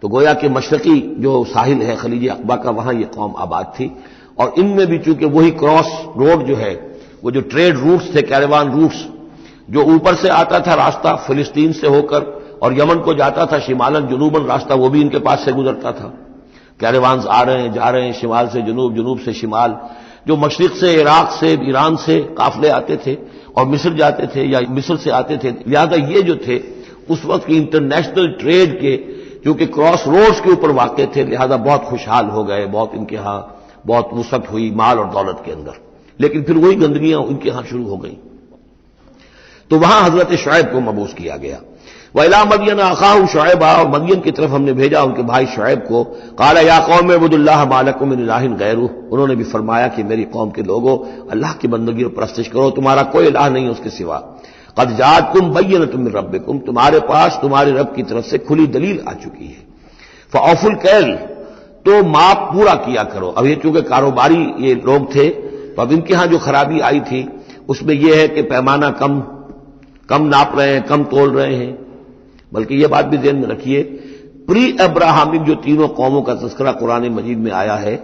تو گویا کہ مشرقی جو ساحل ہے خلیج عقبہ کا، وہاں یہ قوم آباد تھی، اور ان میں بھی چونکہ وہی کراس روڈ جو ہے، وہ جو ٹریڈ روٹس تھے، کیروان روٹس، جو اوپر سے آتا تھا راستہ فلسطین سے ہو کر اور یمن کو جاتا تھا شمالاً جنوباً راستہ، وہ بھی ان کے پاس سے گزرتا تھا۔ کیروانز آ رہے ہیں جا رہے ہیں، شمال سے جنوب، جنوب سے شمال، جو مشرق سے عراق سے ایران سے قافلے آتے تھے اور مصر جاتے تھے یا مصر سے آتے تھے، لہذا یہ جو تھے اس وقت کی انٹرنیشنل ٹریڈ کے کیونکہ کراس روڈز کے اوپر واقع تھے، لہذا بہت خوشحال ہو گئے، بہت ان کے ہاں بہت وسعت ہوئی مال اور دولت کے اندر، لیکن پھر وہی گندگیاں ان کے ہاں شروع ہو گئیں، تو وہاں حضرت شعیب کو مبعوث کیا گیا۔ وَإِلَىٰ مَدْيَنَ أَخَاهُمْ شُعَيْبًا، اور مدین کی طرف ہم نے بھیجا ان کے بھائی شعیب کو۔ قَالَ يَا قَوْمِ اعْبُدُوا اللَّهَ مَا لَكُم مِّنْ إِلَٰهٍ غَيْرُهُ، انہوں نے بھی فرمایا کہ میری قوم کے لوگوں اللہ کی بندگی اور پرستش کرو، تمہارا کوئی الہ نہیں ہے اس کے سوا۔ قَدْ جَاءَتْكُم بَيِّنَةٌ مِّن رَّبِّكُم، تمہارے پاس تمہارے رب کی طرف سے کھلی دلیل آ چکی ہے۔ فَأَوْفُوا الْكَيْلَ، تو ماپ پورا کیا کرو۔ اب یہ چونکہ کاروباری یہ لوگ تھے تو اب ان کے ہاں جو خرابی آئی تھی اس میں یہ ہے کہ پیمانہ کم ناپ رہے ہیں، کم تول رہے ہیں، بلکہ یہ بات بھی ذہن میں رکھیے، پری ابراہمک جو تینوں قوموں کا تذکرہ قرآن مجید میں آیا ہے،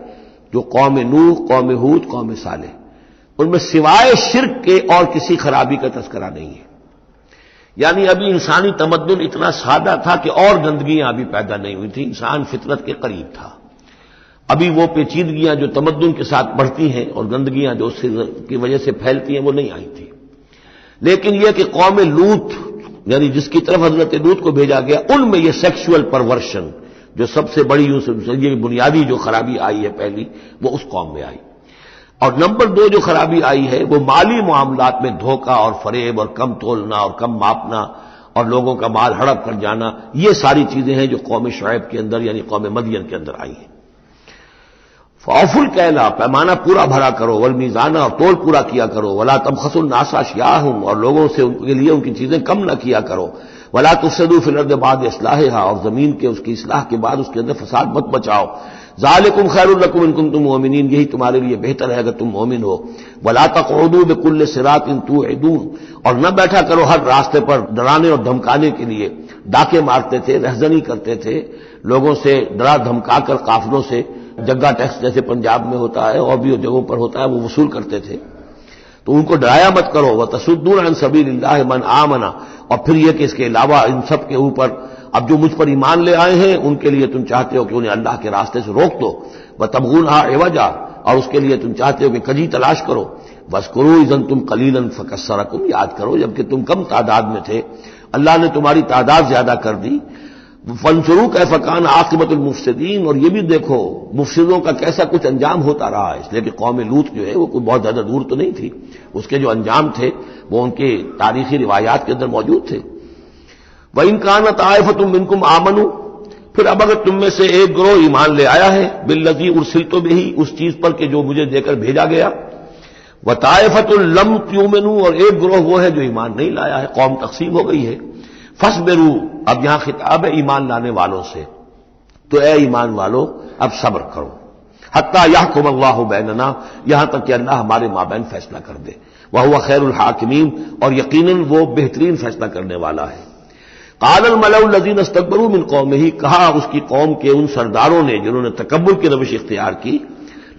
جو قوم نوح، قوم ہود، قوم صالح، ان میں سوائے شرک کے اور کسی خرابی کا تذکرہ نہیں ہے۔ یعنی ابھی انسانی تمدن اتنا سادہ تھا کہ اور گندگیاں ابھی پیدا نہیں ہوئی تھیں، انسان فطرت کے قریب تھا، ابھی وہ پیچیدگیاں جو تمدن کے ساتھ بڑھتی ہیں اور گندگیاں جو اس کی وجہ سے پھیلتی ہیں وہ نہیں آئی تھی۔ لیکن یہ کہ قوم لوط، یعنی جس کی طرف حضرت لوط کو بھیجا گیا، ان میں یہ سیکشول پرورشن جو سب سے بڑی یہ بنیادی جو خرابی آئی ہے پہلی، وہ اس قوم میں آئی۔ اور نمبر 2 جو خرابی آئی ہے وہ مالی معاملات میں دھوکہ اور فریب اور کم تولنا اور کم ماپنا اور لوگوں کا مال ہڑپ کر جانا، یہ ساری چیزیں ہیں جو قوم شعیب کے اندر یعنی قوم مدین کے اندر آئی ہیں۔ فَأَوْفُوا الْكَيْلَ، پیمانہ پورا بھرا کرو، وَالْمِيزَانَ، اور تول پورا کیا کرو، وَلَا تَبْخَسُوا النَّاسَ أَشْيَاءَهُمْ، اور لوگوں سے ان کے لیے ان کی چیزیں کم نہ کیا کرو، وَلَا تُفْسِدُوا فِي الْأَرْضِ بَعْدَ إِصْلَاحِهَا، اور زمین کے اس کی اصلاح کے بعد اس کے اندر فساد مت مچاؤ، ذَلِكُمْ خَيْرٌ لَكُمْ إِن كُنتُم مُؤْمِنِينَ، یہی تمہارے لیے بہتر ہے اگر تم مومن ہو، وَلَا تَقْعُدُوا بِكُلِّ صِرَاطٍ تُوعِدُونَ، اور نہ بیٹھا کرو ہر راستے پر ڈرانے اور دھمکانے کے لیے، ڈاکے مارتے تھے، رہزنی کرتے تھے لوگوں سے، ڈرا دھمکا کر قافلوں سے، جگہ ٹیکس جیسے پنجاب میں ہوتا ہے اور بھی جگہوں پر ہوتا ہے وہ وصول کرتے تھے، تو ان کو ڈرایا مت کرو۔ وَتَصُدُّونَ عَن سَبِيلِ اللَّهِ مَنْ آمَنَ، اور پھر یہ کہ اس کے علاوہ ان سب کے اوپر اب جو مجھ پر ایمان لے آئے ہیں ان کے لیے تم چاہتے ہو کہ انہیں اللہ کے راستے سے روک دو، وَتَبْغُونَهَا عِوَجًا، اور اس کے لیے تم چاہتے ہو کہ کجی تلاش کرو، وَاذْكُرُوا إِذْ أَنتُمْ قَلِيلًا فَكَثَّرَكُمْ، یاد کرو جبکہ تم کم تعداد میں تھے اللہ نے تمہاری تعداد زیادہ کر دی۔ فَانظُرُوا كَيْفَ كَانَ عَاقِبَةُ الْمُفْسِدِينَ، اور یہ بھی دیکھو مفسدوں کا کیسا کچھ انجام ہوتا رہا ہے، اس لیے کہ قوم لوط جو ہے وہ کوئی بہت زیادہ دور تو نہیں تھی، اس کے جو انجام تھے وہ ان کے تاریخی روایات کے اندر موجود تھے۔ وَإِنْ كَانَ طَائِفَةٌ مِّنكُمْ آمَنُوا، پھر اب اگر تم میں سے ایک گروہ ایمان لے آیا ہے، بِالَّذِي أُرْسِلْتُ بِهِ، اس چیز پر کہ جو مجھے دے کر بھیجا گیا، وَطَائِفَةٌ لَّمْ تُؤْمِنُوا، اور ایک گروہ وہ ہے جو ایمان نہیں لایا ہے، قوم تقسیم ہو گئی ہے۔ فَاصْبِرُوا، اب یہاں خطاب ہے ایمان لانے والوں سے، تو اے ایمان والو اب صبر کرو، حتیٰ یحکم اللہ بیننا، یہاں تک کہ اللہ ہمارے مابین فیصلہ کر دے، وہو خیر الحاکمین، اور یقیناً وہ بہترین فیصلہ کرنے والا ہے۔ قال الملأ الذین استکبروا من قومہ، کہا اس کی قوم کے ان سرداروں نے جنہوں نے تکبر کی روش اختیار کی،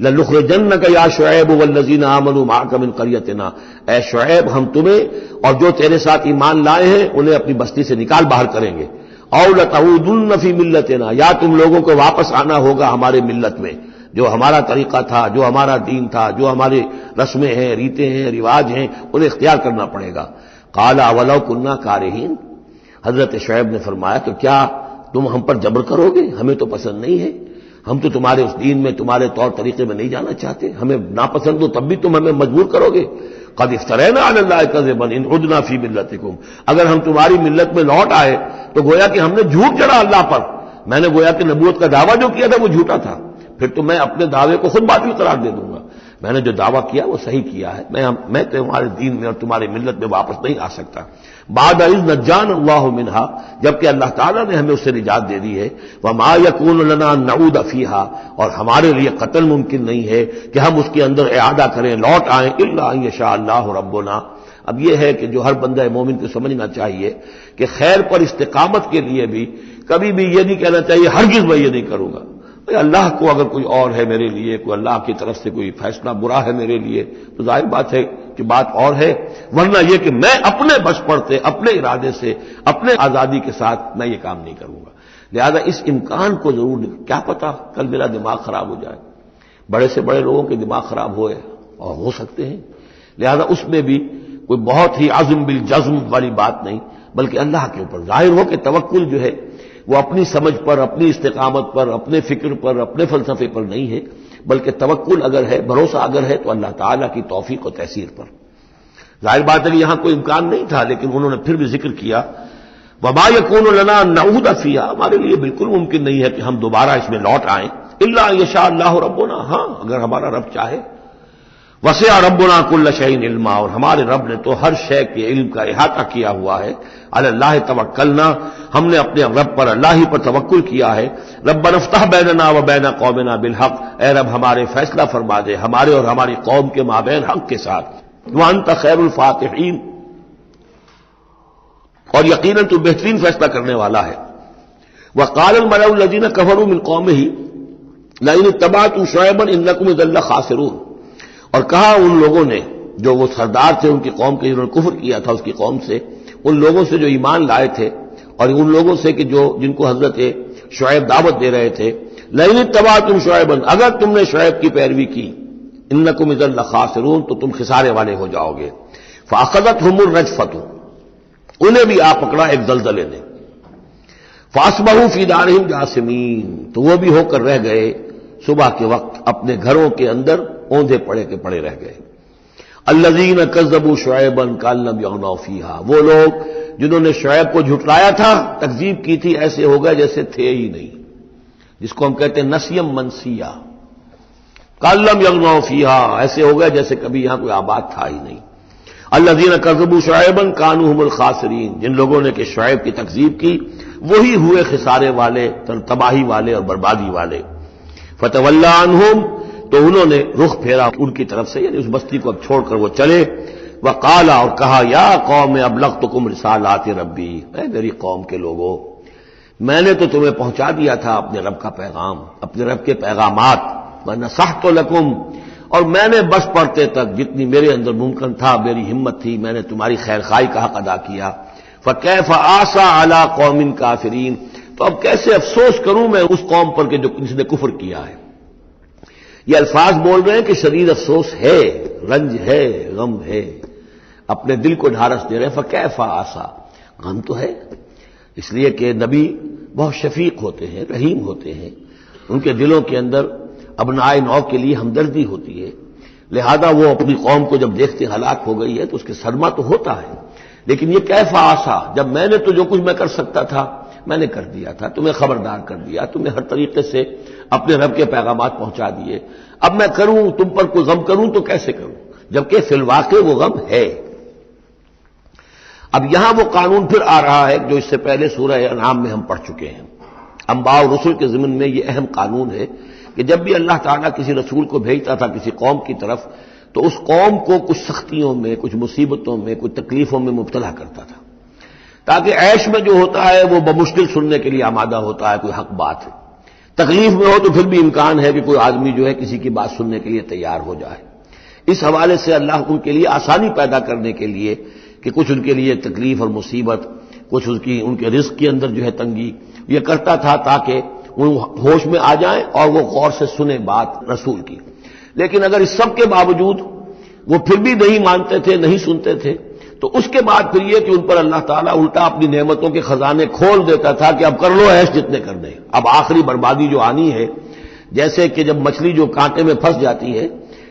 لَنُخْرِجَنَّكَ يَا شُعَيْبُ وَالَّذِينَ آمَنُوا مَعَكَ مِنْ قَرْيَتِنَا، اے شعیب ہم تمہیں اور جو تیرے ساتھ ایمان لائے ہیں انہیں اپنی بستی سے نکال باہر کریں گے، أَوْ لَتَعُودُنَّ فِي مِلَّتِنَا، یا تم لوگوں کو واپس آنا ہوگا ہمارے ملت میں، جو ہمارا طریقہ تھا، جو ہمارا دین تھا، جو ہماری رسمیں ہیں، ریتیں ہیں، رواج ہیں، انہیں اختیار کرنا پڑے گا۔ قَالَ أَوَلَوْ كُنَّا كَارِهِينَ، حضرت شعیب نے فرمایا تو کیا تم ہم پر جبر کرو گے؟ ہمیں تو پسند نہیں ہے، ہم تو تمہارے اس دین میں تمہارے طور طریقے میں نہیں جانا چاہتے، ہمیں ناپسند ہو تب بھی تم ہمیں مجبور کرو گے؟ قد افترینا علی اللہ کذبا ان عدنا فی ملتکم، اگر ہم تمہاری ملت میں لوٹ آئے تو گویا کہ ہم نے جھوٹ جڑا اللہ پر، میں نے گویا کہ نبوت کا دعویٰ جو کیا تھا وہ جھوٹا تھا، پھر تو میں اپنے دعوے کو خود باطل قرار دے دوں گا، میں نے جو دعویٰ کیا وہ صحیح کیا ہے، میں تمہارے دین میں اور تمہاری ملت میں واپس نہیں آ سکتا۔ بعد اذ نجانا اللہ منہا، جبکہ اللہ تعالیٰ نے ہمیں اس سے نجات دے دی ہے، وما یکون لنا ان نعود فیہا، اور ہمارے لیے قتل ممکن نہیں ہے کہ ہم اس کے اندر اعادہ کریں، لوٹ آئیں، الا ان یشاء اللہ ربنا۔ اب یہ ہے کہ جو ہر بندہ مومن کو سمجھنا چاہیے کہ خیر پر استقامت کے لیے بھی کبھی بھی یہ نہیں کہنا چاہیے ہرگز میں یہ نہیں کروں گا، اللہ کو اگر کوئی اور ہے میرے لیے، کوئی اللہ کی طرف سے کوئی فیصلہ برا ہے میرے لیے تو ظاہر بات ہے کہ بات اور ہے، ورنہ یہ کہ میں اپنے بس پڑتے اپنے ارادے سے اپنے آزادی کے ساتھ میں یہ کام نہیں کروں گا۔ لہذا اس امکان کو ضرور، کیا پتا کل میرا دماغ خراب ہو جائے، بڑے سے بڑے لوگوں کے دماغ خراب ہوئے اور ہو سکتے ہیں، لہذا اس میں بھی کوئی بہت ہی عزم بالجزم والی بات نہیں، بلکہ اللہ کے اوپر ظاہر ہو کہ توکل جو ہے وہ اپنی سمجھ پر، اپنی استقامت پر، اپنے فکر پر، اپنے فلسفے پر نہیں ہے، بلکہ توکل اگر ہے، بھروسہ اگر ہے تو اللہ تعالیٰ کی توفیق و تیسیر پر۔ ظاہر بات ہے کہ یہاں کوئی امکان نہیں تھا، لیکن انہوں نے پھر بھی ذکر کیا وما یکون لنا ان نعود فیہا، ہمارے لیے بالکل ممکن نہیں ہے کہ ہم دوبارہ اس میں لوٹ آئیں، الا ان یشاء اللہ ربنا، ہاں اگر ہمارا رب چاہے۔ وسع ربنا کل شیء علما، اور ہمارے رب نے تو ہر شے کے علم کا احاطہ کیا ہوا ہے۔ علی اللہ توکلنا، ہم نے اپنے رب پر، اللہ ہی پر توکل کیا ہے۔ ربنا افتح بیننا و بین قومنا بالحق، اے رب ہمارے فیصلہ فرما دے ہمارے اور ہماری قوم کے مابین حق کے ساتھ۔ وانت خیر الفاتحین، اور یقیناً تو بہترین فیصلہ کرنے والا ہے۔ وقال الملأ الذین کفروا من قومہ لئن اتبعتم شعیبا انکم اذا لخاسرون، اور کہا ان لوگوں نے جو وہ سردار تھے ان کی قوم کے، جنہوں نے کفر کیا تھا اس کی قوم سے، ان لوگوں سے جو ایمان لائے تھے، اور ان لوگوں سے کہ جن کو حضرت شعیب دعوت دے رہے تھے، لئن اتبعتم شعیبا، اگر تم نے شعیب کی پیروی کی، انکم اذا لخاسرون، تو تم خسارے والے ہو جاؤ گے۔ فاخذتهم الرجفۃ، انہیں بھی آ پکڑا ایک زلزلے نے، فاصبحوا فی دارہم جاثمین، تو وہ بھی ہو کر رہ گئے صبح کے وقت اپنے گھروں کے اندر اوندھے پڑے کے پڑے رہ گئے۔ الذین کذبوا شعیبا کأن لم یغنوا فیہا، وہ لوگ جنہوں نے شعیب کو جھٹلایا تھا، تکذیب کی تھی، ایسے ہو گئے جیسے تھے ہی نہیں، جس کو ہم کہتے ہیں نسیم منسیہ، کأن لم یغنوا فیہا، ایسے ہو گئے جیسے کبھی یہاں کوئی آباد تھا ہی نہیں۔ الذین کذبوا شعیبا کانوا هم الخاسرین، جن لوگوں نے کہ شعیب کی تکذیب کی وہی ہوئے خسارے والے، تباہی والے اور بربادی والے۔ فتولی عنہم، تو انہوں نے رخ پھیرا ان کی طرف سے، یعنی اس بستی کو اب چھوڑ کر وہ چلے۔ وقال، اور کہا، یا قوم ابلغتکم رسالات ربی، اے میری قوم کے لوگوں، میں نے تو تمہیں پہنچا دیا تھا اپنے رب کا پیغام، اپنے رب کے پیغامات، ونصحت لکم، اور میں نے بس پڑھتے تک جتنی میرے اندر ممکن تھا، میری ہمت تھی، میں نے تمہاری خیر خواہی کا حق ادا کیا۔ فکیف آسا علی قوم کافرین، تو اب کیسے افسوس کروں میں اس قوم پر کہ جس نے کفر کیا ہے۔ یہ الفاظ بول رہے ہیں کہ شدید افسوس ہے، رنج ہے، غم ہے، اپنے دل کو ڈھارس دے رہے ہیں۔ فکیف آسا، غم تو ہے، اس لیے کہ نبی بہت شفیق ہوتے ہیں، رحیم ہوتے ہیں، ان کے دلوں کے اندر ابنائے نو کے لیے ہمدردی ہوتی ہے، لہذا وہ اپنی قوم کو جب دیکھتے ہلاک ہو گئی ہے تو اس کے صدمہ تو ہوتا ہے، لیکن یہ کیف آسا، جب میں نے تو جو کچھ میں کر سکتا تھا میں نے کر دیا تھا، تمہیں خبردار کر دیا، تمہیں ہر طریقے سے اپنے رب کے پیغامات پہنچا دیے، اب میں کروں تم پر کوئی غم کروں تو کیسے کروں، جبکہ فی الواقع وہ غم ہے۔ اب یہاں وہ قانون پھر آ رہا ہے جو اس سے پہلے سورہ انعام میں ہم پڑھ چکے ہیں، انبیاء اور رسل کے ضمن میں یہ اہم قانون ہے کہ جب بھی اللہ تعالیٰ کسی رسول کو بھیجتا تھا کسی قوم کی طرف تو اس قوم کو کچھ سختیوں میں، کچھ مصیبتوں میں، کچھ تکلیفوں میں مبتلا کرتا تھا، تاکہ عیش میں جو ہوتا ہے وہ بمشکل سننے کے لیے آمادہ ہوتا ہے، کوئی حق بات ہے، تکلیف میں ہو تو پھر بھی امکان ہے کہ کوئی آدمی جو ہے کسی کی بات سننے کے لیے تیار ہو جائے۔ اس حوالے سے اللہ ان کے لیے آسانی پیدا کرنے کے لیے کہ کچھ ان کے لیے تکلیف اور مصیبت، کچھ ان کے رزق کے اندر جو ہے تنگی، یہ کرتا تھا تاکہ وہ ہوش میں آ جائیں اور وہ غور سے سنیں بات رسول کی۔ لیکن اگر اس سب کے باوجود وہ پھر بھی نہیں مانتے تھے، نہیں سنتے تھے، تو اس کے بعد پھر یہ کہ ان پر اللہ تعالیٰ الٹا اپنی نعمتوں کے خزانے کھول دیتا تھا کہ اب کر لو عیش جتنے کر دیں. اب آخری بربادی جو آنی ہے، جیسے کہ جب مچھلی جو کانٹے میں پھنس جاتی ہے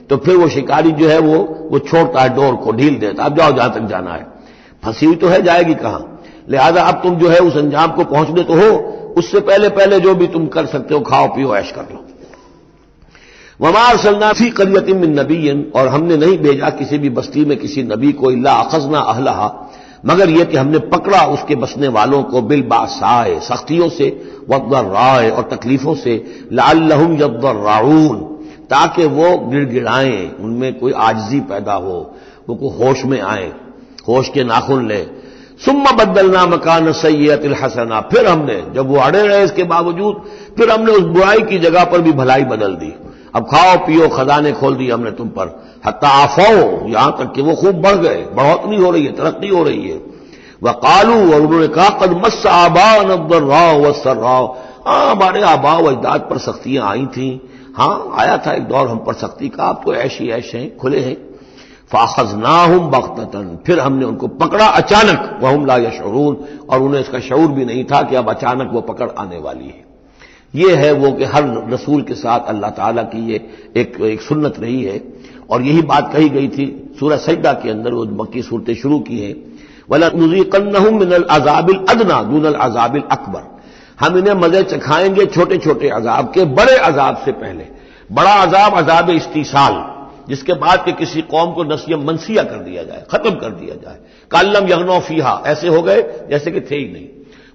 تو پھر وہ شکاری جو ہے وہ چھوڑتا ہے ڈور کو، ڈھیل دیتا، اب جاؤ جہاں تک جانا ہے، پھنسی ہوئی تو ہے، جائے گی کہاں. لہذا اب تم جو ہے اس انجام کو پہنچنے تو ہو، اس سے پہلے پہلے جو بھی تم کر سکتے ہو کھاؤ پیو عیش کر لو. وما ارسلنا فی قریۃ من نبی، اور ہم نے نہیں بھیجا کسی بھی بستی میں کسی نبی کو الا اخذنا اہلھا، مگر یہ کہ ہم نے پکڑا اس کے بسنے والوں کو بالباساء، سختیوں سے، والضراء، اور تکلیفوں سے، لعلہم یضرعون، تاکہ وہ گڑ گڑائیں، ان میں کوئی عاجزی پیدا ہو، وہ کوئی ہوش میں آئیں، ہوش کے ناخن لے. ثم بدلنا مکان السیئۃ الحسنہ، پھر ہم نے جب وہ اڑے رہے اس کے باوجود، پھر ہم نے اس برائی کی جگہ پر بھی بھلائی بدل دی. اب کھاؤ پیو، خزانے کھول دی ہم نے تم پر، حتی عفوا، یہاں تک کہ وہ خوب بڑھ گئے، بڑھوتری ہو رہی ہے، ترقی ہو رہی ہے. وقالوا، اور انہوں نے کہا قد مس آباءنا الضراء والسراء، ہاں ہمارے آباء و اجداد پر سختیاں آئی تھیں، ہاں آیا تھا ایک دور ہم پر سختی کا، اب تو عیش ہی عیش ہیں، کھلے ہیں. فاخذناہم بغتۃ، پھر ہم نے ان کو پکڑا اچانک، وہم لا یشعرون، اور انہیں اس کا شعور بھی نہیں تھا کہ اب اچانک وہ پکڑ آنے والی ہے. یہ ہے وہ کہ ہر رسول کے ساتھ اللہ تعالیٰ کی یہ ایک سنت رہی ہے، اور یہی بات کہی گئی تھی سورہ سجدہ کے اندر، وہ مکی صورتیں شروع کی ہیں. وَلَنُذِيقَنَّهُم مِّنَ الْعَذَابِ الْأَدْنَىٰ دُونَ الْعَذَابِ الْأَكْبَرِ، ہم انہیں مزے چکھائیں گے چھوٹے چھوٹے عذاب کے بڑے عذاب سے پہلے. بڑا عذاب عذاب استیصال، جس کے بعد کہ کسی قوم کو نسیہ منسیہ کر دیا جائے، ختم کر دیا جائے. کأن لم یغنوا فیہا، ایسے ہو گئے جیسے کہ تھے ہی نہیں.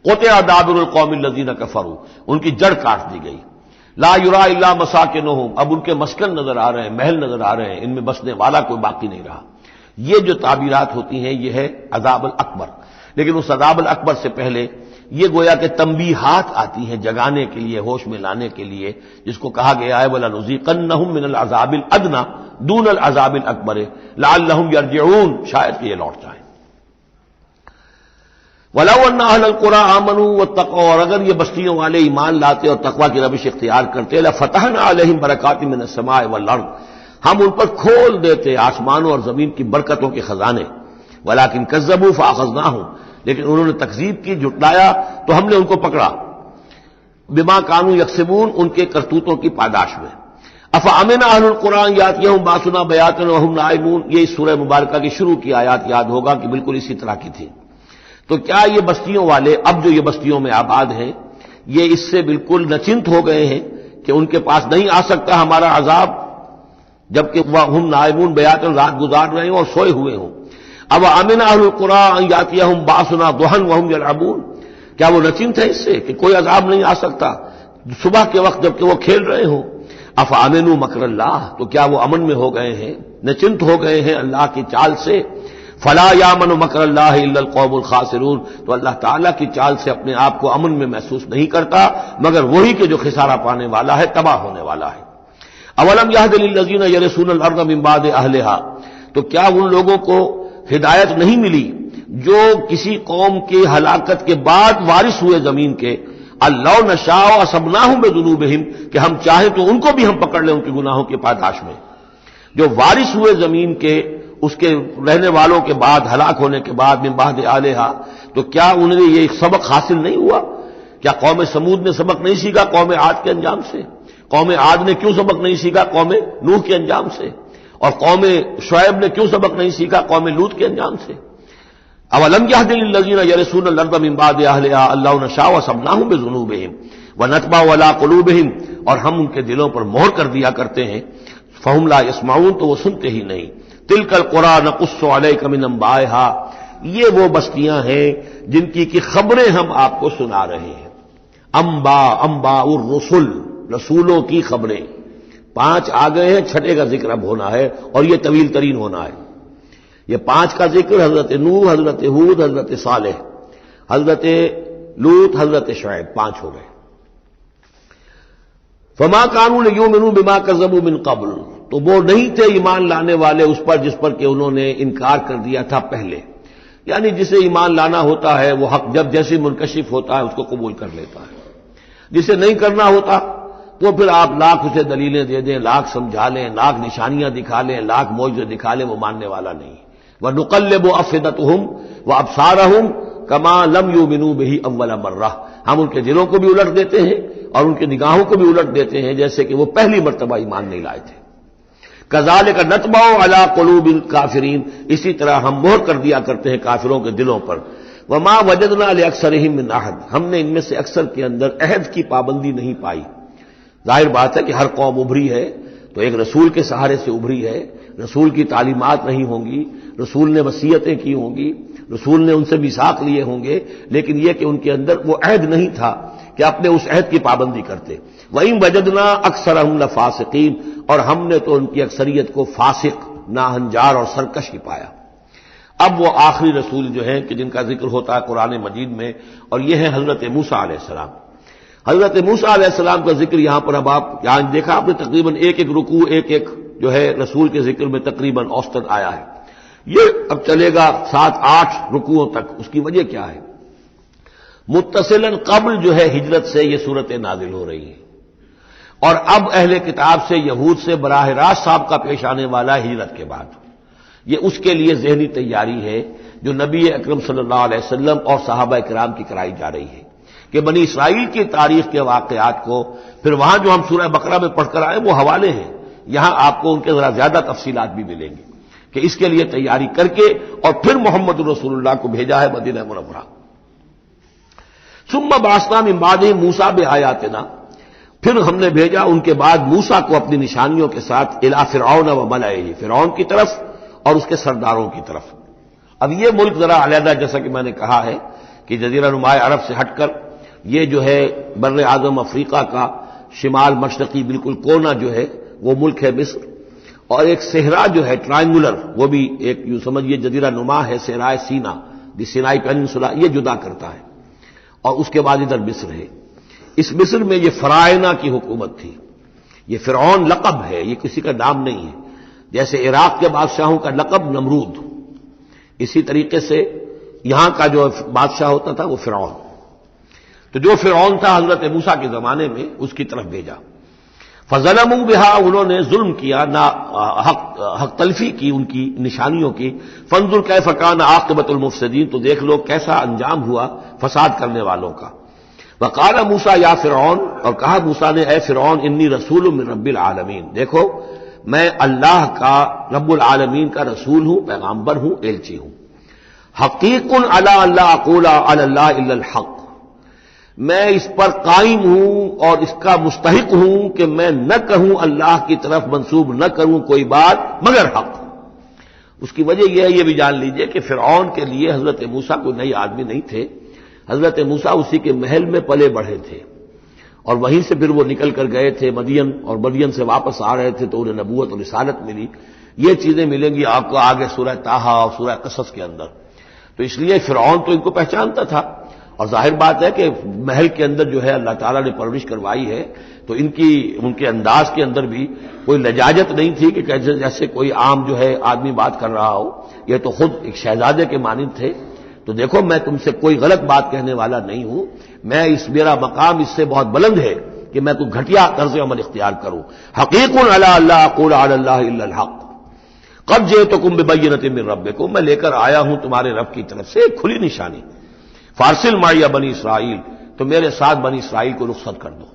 قطع دابر القوم الذین کفروا، ان کی جڑ کاٹ دی گئی. لا یرا الا مساکنہم، اب ان کے مسکن نظر آ رہے ہیں، محل نظر آ رہے ہیں، ان میں بسنے والا کوئی باقی نہیں رہا. یہ جو تعبیرات ہوتی ہیں یہ ہے عذاب الاکبر. لیکن اس عذاب الاکبر سے پہلے یہ گویا کہ تنبیہات آتی ہیں جگانے کے لیے، ہوش میں لانے کے لیے، جس کو کہا گیا ہے وَلَنُذِيقَنَّهُم مِّنَ الْعَذَابِ الْأَدْنَىٰ دُونَ الْعَذَابِ الْأَكْبَرِ لَعَلَّهُمْ يَرْجِعُونَ، شاید کہ یہ لوٹ جائیں. وَلَوْ أَنَّ أَهْلَ الْقُرَىٰ آمَنُوا وَاتَّقَوْا، اور اگر یہ بستیوں والے ایمان لاتے اور تقویٰ کی روش اختیار کرتے، لَفَتَحْنَا عَلَيْهِمْ بَرَكَاتٍ مِّنَ السَّمَاءِ وَالْأَرْضِ، ہم ان پر کھول دیتے آسمانوں اور زمین کی برکتوں کے خزانے. وَلَٰكِن كَذَّبُوا فَأَخَذْنَاهُمْ، لیکن انہوں نے تکذیب کی، جھٹلایا، تو ہم نے ان کو پکڑا. بما كانوا يكسبون، ان کے کرتوتوں کی پاداش میں. افامن اہل القرآن یاتیہم باسنا بیاتن وہم نائمون، یہ اس سورہ مبارکہ کی شروع کی آیات یاد ہوگا کہ بالکل اسی طرح کی تھی. تو کیا یہ بستیوں والے اب جو یہ بستیوں میں آباد ہیں یہ اس سے بالکل نچنت ہو گئے ہیں کہ ان کے پاس نہیں آ سکتا ہمارا عذاب، جبکہ وہم نائمون بیاتن، رات گزار رہے ہوں اور سوئے ہوئے ہوں. اب امن اہل القرآن یاتیہم باسنا ضحی وہم یلعبون، کیا وہ نچنت ہے اس سے کہ کوئی عذاب نہیں آ سکتا صبح کے وقت جبکہ وہ کھیل رہے ہوں؟ افامنوا مکر اللہ، تو کیا وہ امن میں ہو گئے ہیں، نچنت ہو گئے ہیں اللہ کی چال سے؟ فلا یامن مکر اللہ الا القوم الخاسرون، تو اللہ تعالیٰ کی چال سے اپنے آپ کو امن میں محسوس نہیں کرتا مگر وہی کہ جو خسارہ پانے والا ہے، تباہ ہونے والا ہے. اولم یہد للذین یرثون الارض من بعد اہلہا، تو کیا ان لوگوں کو ہدایت نہیں ملی جو کسی قوم کی ہلاکت کے بعد وارث ہوئے زمین کے؟ اللہ نشاء اصبناہم بذنوبہم، کہ ہم چاہیں تو ان کو بھی ہم پکڑ لیں ان کے گناہوں کی پاداش میں. جو وارث ہوئے زمین کے، اس کے رہنے والوں کے بعد، ہلاک ہونے کے بعد، من بعد اہلہا، تو کیا انہیں یہ سبق حاصل نہیں ہوا؟ کیا قوم سمود نے سبق نہیں سیکھا قوم عاد کے انجام سے؟ قوم عاد نے کیوں سبق نہیں سیکھا قوم نوح کے انجام سے؟ اور قوم شعیب نے کیوں سبق نہیں سیکھا قوم لوط کے انجام سے؟ اولم یہد للذین یرثون الارض من بعد اہلہا اللہ نشاء اصبناہم بذنوبہم ونطبع علی قلوبہم، اور ہم ان کے دلوں پر مہر کر دیا کرتے ہیں، فہم لا یسمعون، تو وہ سنتے ہی نہیں. تلک القری نقص علیک من انبائہا، یہ وہ بستیاں ہیں جن کی خبریں ہم آپ کو سنا رہے ہیں. انباء الرسل، رسولوں کی خبریں. 5 آ گئے ہیں، چھٹے کا ذکر اب ہونا ہے اور یہ طویل ترین ہونا ہے. یہ 5 کا ذکر حضرت نوح، حضرت ہود، حضرت صالح، حضرت لوط، حضرت شعیب، 5 ہو گئے. فما كانوا ليؤمنوا بما كذبوا من قبل، تو وہ نہیں تھے ایمان لانے والے اس پر جس پر کہ انہوں نے انکار کر دیا تھا پہلے. یعنی جسے ایمان لانا ہوتا ہے وہ حق جب جیسے منکشف ہوتا ہے اس کو قبول کر لیتا ہے، جسے نہیں کرنا ہوتا تو پھر آپ لاکھ اسے دلیلیں دے دیں، لاکھ سمجھا لیں، لاکھ نشانیاں دکھا لیں، لاکھ معجزے دکھا لیں، وہ ماننے والا نہیں. وَنُقَلِّبُ أَفْئِدَتَهُمْ وَأَبْصَارَهُمْ كَمَا لَمْ يُؤْمِنُوا بِهِ أَوَّلَ مَرَّةٍ، ہم ان کے دلوں کو بھی الٹ دیتے ہیں اور ان کی نگاہوں کو بھی الٹ دیتے ہیں جیسے کہ وہ پہلی مرتبہ ایمان نہیں لائے تھے۔ كَذَلِكَ نَطْبَعُ عَلَىٰ قُلُوبِ الْكَافِرِينَ، اسی طرح ہم مہر کر دیا کرتے ہیں کافروں کے دلوں پر۔ وَمَا وَجَدْنَا لِأَكْثَرِهِم مِّنْ أَحَدٍ، ہم نے ان میں سے اکثر کے اندر عہد کی پابندی نہیں پائی۔ ظاہر بات ہے کہ ہر قوم ابھری ہے تو ایک رسول کے سہارے سے ابھری ہے، رسول کی تعلیمات نہیں ہوں گی، رسول نے وصیتیں کی ہوں گی، رسول نے ان سے میثاق لیے ہوں گے، لیکن یہ کہ ان کے اندر وہ عہد نہیں تھا کہ اپنے اس عہد کی پابندی کرتے۔ وَإِن وَجَدْنَا أَكْثَرَهُمْ لَفَاسِقِينَ، اور ہم نے تو ان کی اکثریت کو فاسق، ناہنجار اور سرکش ہی پایا۔ اب وہ آخری رسول جو ہیں کہ جن کا ذکر ہوتا ہے قرآن مجید میں، اور یہ ہے حضرت موسیٰ علیہ السلام۔ حضرت موسیٰ علیہ السلام کا ذکر یہاں پر اب آپ یہاں دیکھا آپ نے تقریباً ایک ایک رکوع ایک ایک جو ہے رسول کے ذکر میں تقریباً اوسطاً آیا ہے۔ یہ اب چلے گا 7-8 رکوعوں تک۔ اس کی وجہ کیا ہے؟ متصلاً قبل جو ہے ہجرت سے یہ صورتیں نازل ہو رہی ہیں، اور اب اہل کتاب سے یہود سے براہ راست سابقہ پیش آنے والا ہے ہجرت کے بعد۔ یہ اس کے لیے ذہنی تیاری ہے جو نبی اکرم صلی اللہ علیہ وسلم اور صحابہ کرام کی کرائی جا رہی ہے کہ بنی اسرائیل کی تاریخ کے واقعات کو پھر وہاں جو ہم سورہ بقرہ میں پڑھ کر آئے وہ حوالے ہیں، یہاں آپ کو ان کے ذرا زیادہ تفصیلات بھی ملیں گی کہ اس کے لیے تیاری کر کے اور پھر محمد رسول اللہ کو بھیجا ہے مدینہ منورہ۔ ثم بعثنا من بعدہ موسیٰ بآیاتنا، پھر ہم نے بھیجا ان کے بعد موسیٰ کو اپنی نشانیوں کے ساتھ الی فرعون وملئہ، فرعون کی طرف اور اس کے سرداروں کی طرف۔ اب یہ ملک ذرا علیحدہ، جیسا کہ میں نے کہا ہے کہ جزیرہ نما عرب سے ہٹ کر یہ جو ہے بر اعظم افریقہ کا شمال مشرقی بالکل کونا جو ہے وہ ملک ہے مصر، اور ایک صحرا جو ہے ٹرائنگولر، وہ بھی ایک یوں سمجھیے جزیرہ نما ہے، صحرائے سینا، دی سینائی پیننسولا، یہ جدا کرتا ہے، اور اس کے بعد ادھر مصر ہے۔ اس مصر میں یہ فرائنہ کی حکومت تھی۔ یہ فرعون لقب ہے، یہ کسی کا نام نہیں ہے، جیسے عراق کے بادشاہوں کا لقب نمرود، اسی طریقے سے یہاں کا جو بادشاہ ہوتا تھا وہ فرعون۔ تو جو فرعون تھا حضرت موسیٰ کے زمانے میں اس کی طرف بھیجا۔ فظلموا بها، انہوں نے ظلم کیا، حق تلفی کی ان کی نشانیوں کی۔ فانظر کیف کان عاقبۃ المفسدین، تو دیکھ لو کیسا انجام ہوا فساد کرنے والوں کا۔ وقال موسیٰ یا فرعون، اور کہا موسیٰ نے اے فرعون انی رسول من رب العالمین، دیکھو میں اللہ کا رب العالمین کا رسول ہوں، پیغامبر ہوں، ایلچی ہوں۔ حقیق علی اللہ اقول علی اللہ الا الحق، میں اس پر قائم ہوں اور اس کا مستحق ہوں کہ میں نہ کہوں اللہ کی طرف منسوب نہ کروں کوئی بات مگر حق۔ اس کی وجہ یہ ہے، یہ بھی جان لیجئے کہ فرعون کے لیے حضرت موسیٰ کوئی نئے آدمی نہیں تھے، حضرت موسیٰ اسی کے محل میں پلے بڑھے تھے، اور وہیں سے پھر وہ نکل کر گئے تھے مدین، اور مدین سے واپس آ رہے تھے تو انہیں نبوت اور رسالت ملی۔ یہ چیزیں ملیں گی آپ کو آگے سورہ طٰہٰ اور سورہ قصص کے اندر۔ تو اس لیے فرعون تو ان کو پہچانتا تھا، اور ظاہر بات ہے کہ محل کے اندر جو ہے اللہ تعالیٰ نے پرورش کروائی ہے تو ان کے انداز کے اندر بھی کوئی لجاجت نہیں تھی کہ جیسے کوئی عام جو ہے آدمی بات کر رہا ہو، یہ تو خود ایک شہزادے کے مانند تھے۔ تو دیکھو میں تم سے کوئی غلط بات کہنے والا نہیں ہوں، میرا مقام اس سے بہت بلند ہے کہ میں کوئی گھٹیا طرز عمل اختیار کروں۔ حقیق علی اللہ اقول علی اللہ الا الحق قد جئتکم ببینۃ من ربکم، میں لے کر آیا ہوں تمہارے رب کی طرف سے ایک کھلی نشانی۔ فارسل معی بنی اسرائیل، تو میرے ساتھ بنی اسرائیل کو رخصت کر دو۔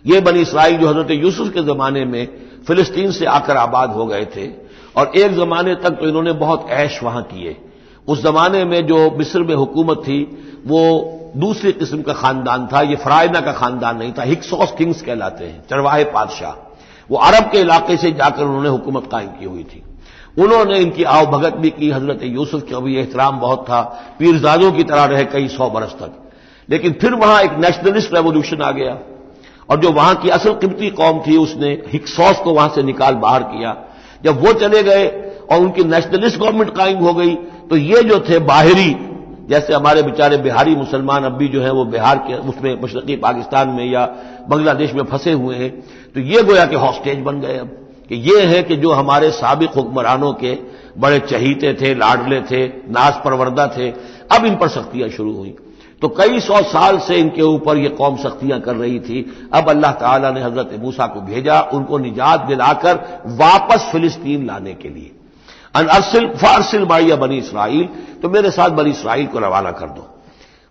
یہ بنی اسرائیل جو حضرت یوسف کے زمانے میں فلسطین سے آ کر آباد ہو گئے تھے، اور ایک زمانے تک تو انہوں نے بہت عیش وہاں کیے۔ اس زمانے میں جو مصر میں حکومت تھی وہ دوسری قسم کا خاندان تھا، یہ فرائنہ کا خاندان نہیں تھا، ہکسوس کنگز کہلاتے ہیں، چرواہے بادشاہ۔ وہ عرب کے علاقے سے جا کر انہوں نے حکومت قائم کی ہوئی تھی۔ انہوں نے ان کی آؤ بھگت بھی کی، حضرت یوسف کا بھی احترام بہت تھا، پیرزادوں کی طرح رہے کئی 100 برس تک۔ لیکن پھر وہاں ایک نیشنلسٹ ریولوشن آ گیا، اور جو وہاں کی اصل قبطی قوم تھی اس نے ہکسوس کو وہاں سے نکال باہر کیا۔ جب وہ چلے گئے اور ان کی نیشنلسٹ گورنمنٹ قائم ہو گئی تو یہ جو تھے باہری، جیسے ہمارے بیچارے بہاری مسلمان اب بھی جو ہیں وہ بہار کے اس میں مشرقی پاکستان میں یا بنگلہ دیش میں پھنسے ہوئے ہیں، تو یہ گویا کہ ہاسٹیج بن گئے اب، کہ یہ ہے کہ جو ہمارے سابق حکمرانوں کے بڑے چہیتے تھے، لاڈلے تھے، ناز پروردہ تھے، اب ان پر سختیاں شروع ہوئیں۔ تو کئی 100 سال سے ان کے اوپر یہ قوم سختیاں کر رہی تھی۔ اب اللہ تعالیٰ نے حضرت موسیٰ کو بھیجا ان کو نجات دلا کر واپس فلسطین لانے کے لیے۔ ان ارسل فارسل معی بنی اسرائیل، تو میرے ساتھ بنی اسرائیل کو روانہ کر دو۔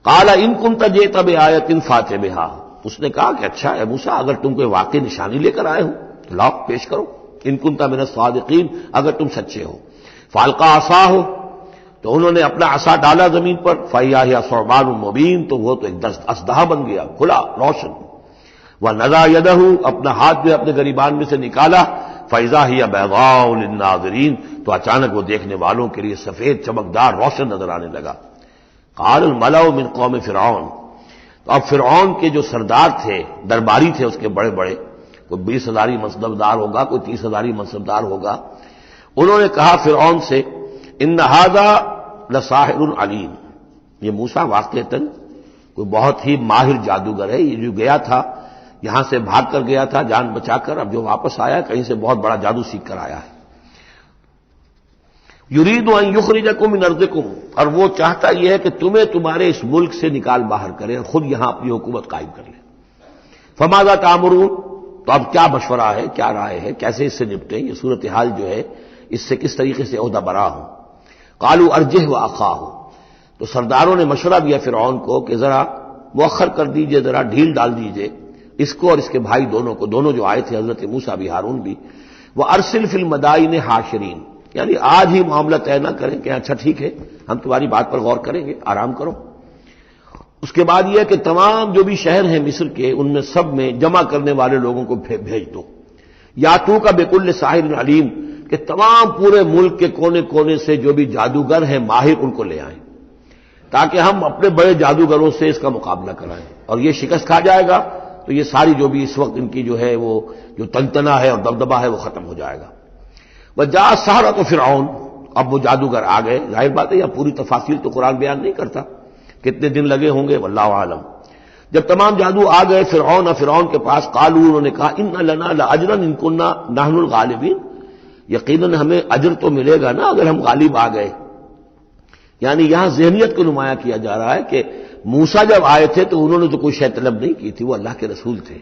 قال ان کنت جئت بآیۃ فأت بہا، اس نے کہا کہ اچھا اے موسیٰ، اگر تم کوئی واقعی نشانی لے کر آئے ہو تو لاؤ پیش کرو، ان کنت من الصادقین، اگر تم سچے ہو۔ فالقى عصاہ، تو انہوں نے اپنا عصا ڈالا زمین پر، فإذا هي ثعبان مبین، تو وہ تو ایک اژدہا بن گیا، کھلا روشن۔ ونزع یدہ، اپنا ہاتھ جو اپنے گریبان میں سے نکالا، فإذا هي بیضاء للناظرین، تو اچانک وہ دیکھنے والوں کے لیے سفید چمکدار روشن نظر آنے لگا۔ قال الملأ من قوم فرعون، تو اب فرعون کے جو سردار تھے، درباری تھے اس کے بڑے بڑے، کوئی 20,000 منصبدار ہوگا، کوئی 30,000 منصبدار ہوگا، انہوں نے کہا فرعون سے، ان ھذا لساحر علیم، یہ موسیٰ واقعتاً کوئی بہت ہی ماہر جادوگر ہے، یہ جو گیا تھا یہاں سے بھاگ کر گیا تھا جان بچا کر، اب جو واپس آیا کہیں سے بہت بڑا جادو سیکھ کر آیا ہے۔ یرید ان یخرجکم من ارضکم، اور وہ چاہتا یہ ہے کہ تمہیں تمہارے اس ملک سے نکال باہر کرے اور خود یہاں اپنی حکومت قائم کر لے۔ فماذا تأمرون، تو اب کیا مشورہ ہے، کیا رائے ہے، کیسے اس سے نپٹیں، یہ صورتحال جو ہے اس سے کس طریقے سے عہدہ برا ہوں۔ قالوا ارجہ واخاہ، تو سرداروں نے مشورہ دیا فرعون کو کہ ذرا مؤخر کر دیجئے، ذرا ڈھیل ڈال دیجئے اس کو اور اس کے بھائی دونوں کو، دونوں جو آئے تھے حضرت موسیٰ بھی ہارون بھی، وارسل فی المدائن حاشرین، یعنی آج ہی معاملہ طے نہ کریں کہ اچھا ٹھیک ہے ہم تمہاری بات پر غور کریں گے، آرام کرو۔ اس کے بعد یہ کہ تمام جو بھی شہر ہیں مصر کے، ان میں سب میں جمع کرنے والے لوگوں کو بھیج دو، یا تو کا بکل ساحر علیم، کہ تمام پورے ملک کے کونے کونے سے جو بھی جادوگر ہیں ماہر ان کو لے آئیں، تاکہ ہم اپنے بڑے جادوگروں سے اس کا مقابلہ کرائیں، اور یہ شکست کھا جائے گا تو یہ ساری جو بھی اس وقت ان کی جو ہے وہ جو تنتنا ہے اور دبدبا ہے وہ ختم ہو جائے گا۔ وجاء السحرۃ فرعون، اب وہ جادوگر آ گئے، ظاہر بات ہے یہ پوری تفاصیل تو قرآن بیان نہیں کرتا، کتنے دن لگے ہوں گے واللہ عالم۔ جب تمام جادو آ گئے فرعون کے پاس، قالوا، انہوں نے کہا، ان لنا لاجرا ان كنا نحن الغالبین، یقیناً ہمیں اجر تو ملے گا نا اگر ہم غالب آ گئے۔ یعنی یہاں ذہنیت کو نمایاں کیا جا رہا ہے کہ موسیٰ جب آئے تھے تو انہوں نے تو کوئی شے طلب نہیں کی تھی، وہ اللہ کے رسول تھے،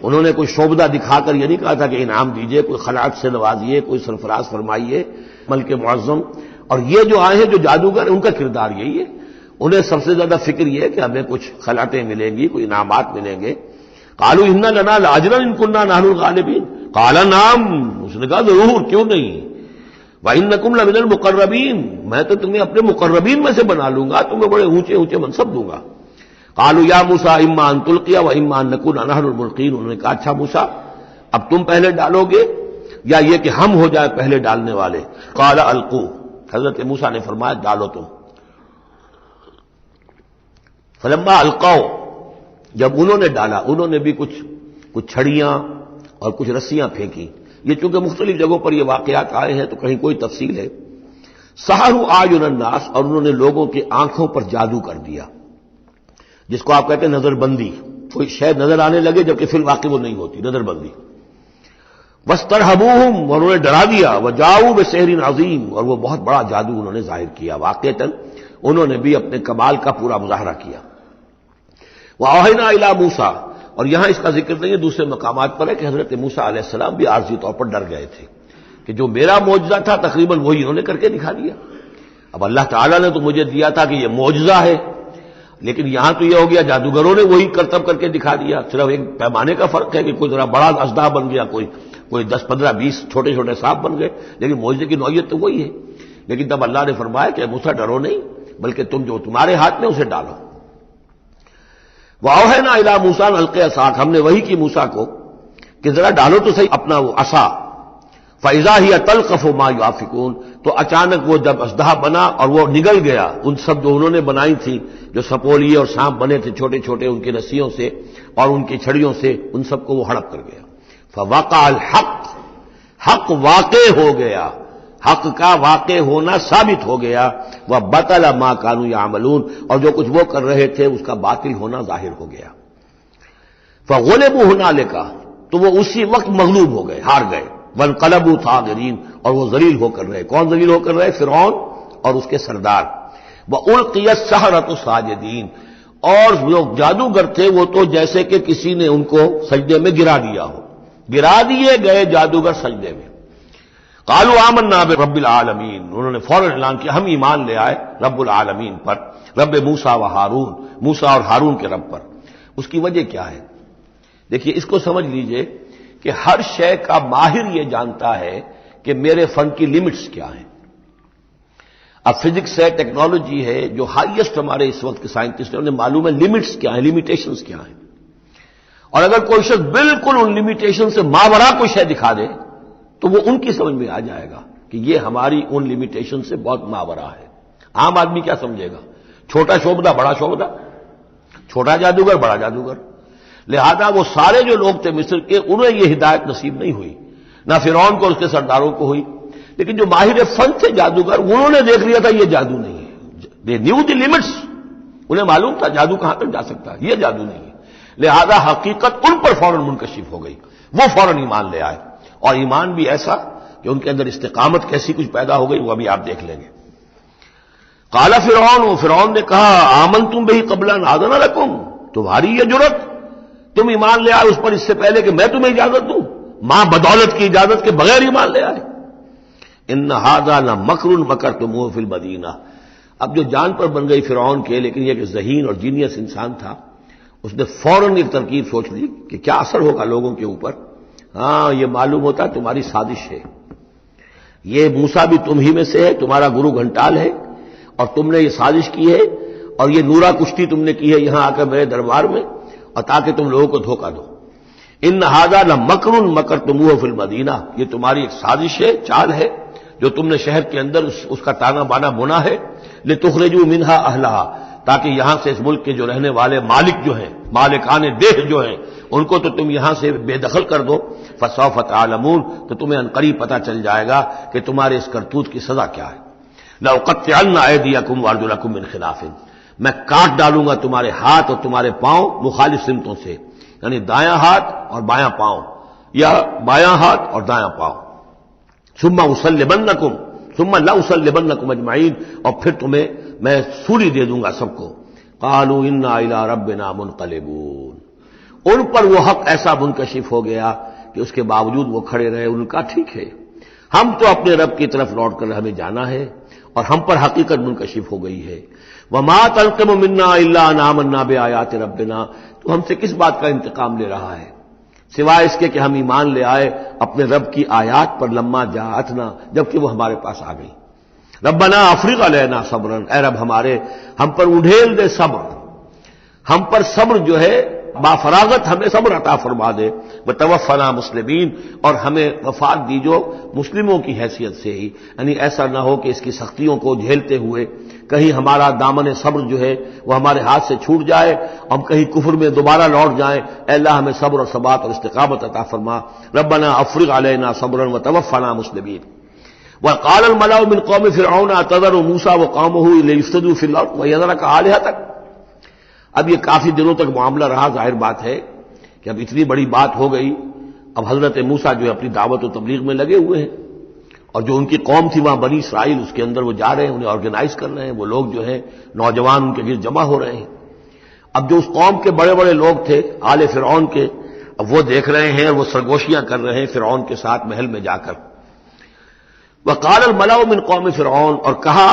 انہوں نے کوئی شعبدہ دکھا کر یہ نہیں کہا تھا کہ انعام دیجئے، کوئی خلاعت سے نوازیے، کوئی سرفراز فرمائیے، ملک معظم۔ اور یہ جو آئے ہیں جو جادوگر، ان کا کردار یہی ہے، انہیں سب سے زیادہ فکر یہ ہے کہ ہمیں کچھ خلاعتیں ملیں گی، کوئی انعامات ملیں گے۔ قالوا ان لنا لاجرا ان كنا نحن الغالبین، قال نعم، اس نے کہا ضرور، کیوں نہیں، وانکم لمن المقربین، میں تو تمہیں اپنے مقربین میں سے بنا لوں گا، تمہیں بڑے اونچے اونچے منصب دوں گا۔ قالوا یا موسیٰ اما ان تلقی واما ان نکون نحن الملقین، انہوں نے کہا اچھا موسیٰ اب تم پہلے ڈالو گے یا یہ کہ ہم ہو جائے پہلے ڈالنے والے؟ قال القوا، حضرت موسیٰ نے فرمایا ڈالو تم۔ فلما القوا، جب انہوں نے ڈالا، انہوں نے بھی کچھ چھڑیاں اور کچھ رسیاں پھینکی، یہ چونکہ مختلف جگہوں پر یہ واقعات آئے ہیں تو کہیں کوئی تفصیل ہے۔ سحروا اعین الناس، اور انہوں نے لوگوں کی آنکھوں پر جادو کر دیا، جس کو آپ کہتے ہیں نظر بندی، کوئی شے نظر آنے لگے جبکہ فی الواقع وہ نہیں ہوتی، نظر بندی۔ واسترهبوهم، اور انہوں نے ڈرا دیا، وجاؤوا بسحر عظیم، اور وہ بہت بڑا جادو انہوں نے ظاہر کیا، واقعتاً انہوں نے بھی اپنے کمال کا پورا مظاہرہ کیا۔ واوحینا الی موسیٰ، اور یہاں اس کا ذکر نہیں ہے، دوسرے مقامات پر ہے کہ حضرت موسیٰ علیہ السلام بھی عارضی طور پر ڈر گئے تھے کہ جو میرا معجزہ تھا تقریباً وہی انہوں نے کر کے دکھا دیا۔ اب اللہ تعالیٰ نے تو مجھے دیا تھا کہ یہ معجزہ ہے، لیکن یہاں تو یہ ہو گیا جادوگروں نے وہی کرتب کر کے دکھا دیا، صرف ایک پیمانے کا فرق ہے کہ کوئی ذرا بڑا اژدہا بن گیا، کوئی 10 15 20 چھوٹے چھوٹے سانپ بن گئے، لیکن معجزے کی نوعیت تو وہی ہے۔ لیکن تب اللہ نے فرمایا کہ موسیٰ ڈرو نہیں، بلکہ تم جو تمہارے ہاتھ میں اسے ڈالو۔ وَأَوْحَيْنَا إِلَىٰ مُوسَىٰ أَنْ أَلْقِ عَصَاكَ، ہم نے وہی کی موسیٰ کو کہ ذرا ڈالو تو صحیح اپنا وہ عصا۔ فَإِذَا هِيَ تَلْقَفُ مَا يَأْفِكُونَ، تو اچانک وہ جب اژدہا بنا اور وہ نگل گیا ان سب جو انہوں نے بنائی تھی، جو سپولیے اور سانپ بنے تھے چھوٹے چھوٹے ان کی رسیوں سے اور ان کی چھڑیوں سے، ان سب کو وہ ہڑپ کر گیا۔ فَوَقَعَ الْحَقُّ، حق واقع ہو گیا، حق کا واقع ہونا ثابت ہو گیا۔ وَبَطَلَ مَا كَانُوا يَعْمَلُونَ، اور جو کچھ وہ کر رہے تھے اس کا باطل ہونا ظاہر ہو گیا۔ فَغُلِبُوا هُنَالِكَ، تو وہ اسی وقت مغلوب ہو گئے، ہار گئے۔ وَانقَلَبُوا صَاغِرِينَ، اور وہ ذلیل ہو کر رہے۔ کون ذلیل ہو کر رہے؟ فرعون اور اس کے سردار۔ وَأُلْقِيَ السَّحَرَةُ سَاجِدِينَ، اور جو جادوگر تھے وہ تو جیسے کہ کسی نے ان کو سجدے میں گرا دیا ہو، گرا دیے گئے جادوگر سجدے میں۔ قالوا آمنا برب العالمین، انہوں نے فوراً اعلان کیا ہم ایمان لے آئے رب العالمین پر، رب موسیٰ و ہارون، موسیٰ اور ہارون کے رب پر۔ اس کی وجہ کیا ہے؟ دیکھیے اس کو سمجھ لیجئے کہ ہر شے کا ماہر یہ جانتا ہے کہ میرے فن کی لمٹس کیا ہیں۔ اب فزکس ہے، ٹیکنالوجی ہے، جو ہائیسٹ ہمارے اس وقت کے سائنٹسٹ ہیں انہیں معلوم ہے لمٹس کیا ہیں، لمیٹیشنز کیا ہیں، اور اگر کوئی شخص بالکل ان لمیٹیشن سے ماورا کوئی شے دکھا دے تو وہ ان کی سمجھ میں آ جائے گا کہ یہ ہماری ان لمیٹیشن سے بہت ماورا ہے۔ عام آدمی کیا سمجھے گا؟ چھوٹا شعبدہ بڑا شعبدہ، چھوٹا جادوگر بڑا جادوگر۔ لہذا وہ سارے جو لوگ تھے مصر کے انہیں یہ ہدایت نصیب نہیں ہوئی، نہ فرعون کو اس کے سرداروں کو ہوئی، لیکن جو ماہر فن تھے جادوگر انہوں نے دیکھ لیا تھا یہ جادو نہیں ہے، دے نیو دی لمٹس، انہیں معلوم تھا جادو کہاں تک جا سکتا ہے، یہ جادو نہیں ہے۔ لہذا حقیقت ان پر فوراً منکشف ہو گئی، وہ فوراً ایمان لے آئے، اور ایمان بھی ایسا کہ ان کے اندر استقامت کیسی کچھ پیدا ہو گئی وہ ابھی آپ دیکھ لیں گے۔ قال فرعون نے کہا آمنتم بہ قبل ان آذن لکم، تمہاری یہ جرت، تم ایمان لے آئے اس پر اس سے پہلے کہ میں تمہیں اجازت دوں، ماں بدولت کی اجازت کے بغیر ایمان لے آئے۔ ان ھذا لمکر مکرتموہ فی المدینہ، اب جو جان پر بن گئی فرعون کے، لیکن یہ کہ ذہین اور جینیس انسان تھا، اس نے فوراً ایک ترکیب سوچ لی کہ کیا اثر ہوگا لوگوں کے اوپر۔ ہاں یہ معلوم ہوتا ہے تمہاری سازش ہے، یہ موسیٰ بھی تم ہی میں سے ہے، تمہارا گرو گھنٹال ہے، اور تم نے یہ سازش کی ہے، اور یہ نورا کشتی تم نے کی ہے یہاں آ کر میرے دربار میں، اور تاکہ تم لوگوں کو دھوکہ دو۔ ان ھذا لمکر مکرتموہ فی المدینہ، یہ تمہاری ایک سازش ہے، چال ہے جو تم نے شہر کے اندر اس کا تانا بانا بنا ہے، لتخرجوا منہا اہلہا، تاکہ یہاں سے اس ملک کے جو رہنے والے مالک جو ہیں، مالکان دیہ جو ہیں، ان کو تو تم یہاں سے بے دخل کر دو۔ فسوف تعلمون، تو تمہیں عنقریب پتہ چل جائے گا کہ تمہارے اس کرتوت کی سزا کیا ہے۔ لأقطعن أيديكم وأرجلكم من خلاف، میں کاٹ ڈالوں گا تمہارے ہاتھ اور تمہارے پاؤں مخالف سمتوں سے، یعنی دایاں ہاتھ اور بایاں پاؤں، یا بایاں ہاتھ اور دایاں پاؤں۔ ثم أصلبنكم ثم لأصلبنكم أجمعين، اور پھر تمہیں میں سولی دے دوں گا سب کو۔ قالوا إنا إلى ربنا منقلبون، ان پر وہ حق ایسا منکشف ہو گیا کہ اس کے باوجود وہ کھڑے رہے، ان کا ٹھیک ہے، ہم تو اپنے رب کی طرف لوٹ کر ہمیں جانا ہے، اور ہم پر حقیقت منکشف ہو گئی ہے۔ وما تنقم منا الا ان آمنا بآیات ربنا، تو ہم سے کس بات کا انتقام لے رہا ہے سوائے اس کے کہ ہم ایمان لے آئے اپنے رب کی آیات پر، لما جاءتنا، جبکہ وہ ہمارے پاس آ گئی۔ ربنا افرغ علینا صبرا، اے رب ہمارے ہم پر اڈھیل دے صبر، ہم پر صبر جو ہے با فراغت ہمیں صبر عطا فرما دے، وتوفنا مسلمین، اور ہمیں وفات دیجو مسلموں کی حیثیت سے ہی، یعنی ایسا نہ ہو کہ اس کی سختیوں کو جھیلتے ہوئے کہیں ہمارا دامن صبر جو ہے وہ ہمارے ہاتھ سے چھوٹ جائے، ہم کہیں کفر میں دوبارہ لوٹ جائیں۔ اے اللہ ہمیں صبر اور ثبات اور استقامت عطا فرما۔ ربنا افرغ علینا صبرا وتوفنا مسلمین۔ وقال الملأ من قوم فرعون اتذر موسى وقومه ليفسدوا في الارض ويذرك آلهتك، اب یہ کافی دنوں تک معاملہ رہا، ظاہر بات ہے کہ اب اتنی بڑی بات ہو گئی، اب حضرت موسیٰ جو ہے اپنی دعوت و تبلیغ میں لگے ہوئے ہیں، اور جو ان کی قوم تھی وہاں بنی اسرائیل، اس کے اندر وہ جا رہے ہیں، انہیں آرگنائز کر رہے ہیں، وہ لوگ جو ہیں نوجوان ان کے گرد جمع ہو رہے ہیں۔ اب جو اس قوم کے بڑے بڑے لوگ تھے آل فرعون کے، اب وہ دیکھ رہے ہیں اور وہ سرگوشیاں کر رہے ہیں فرعون کے ساتھ محل میں جا کر۔ وقال الملأ من قوم فرعون، اور کہا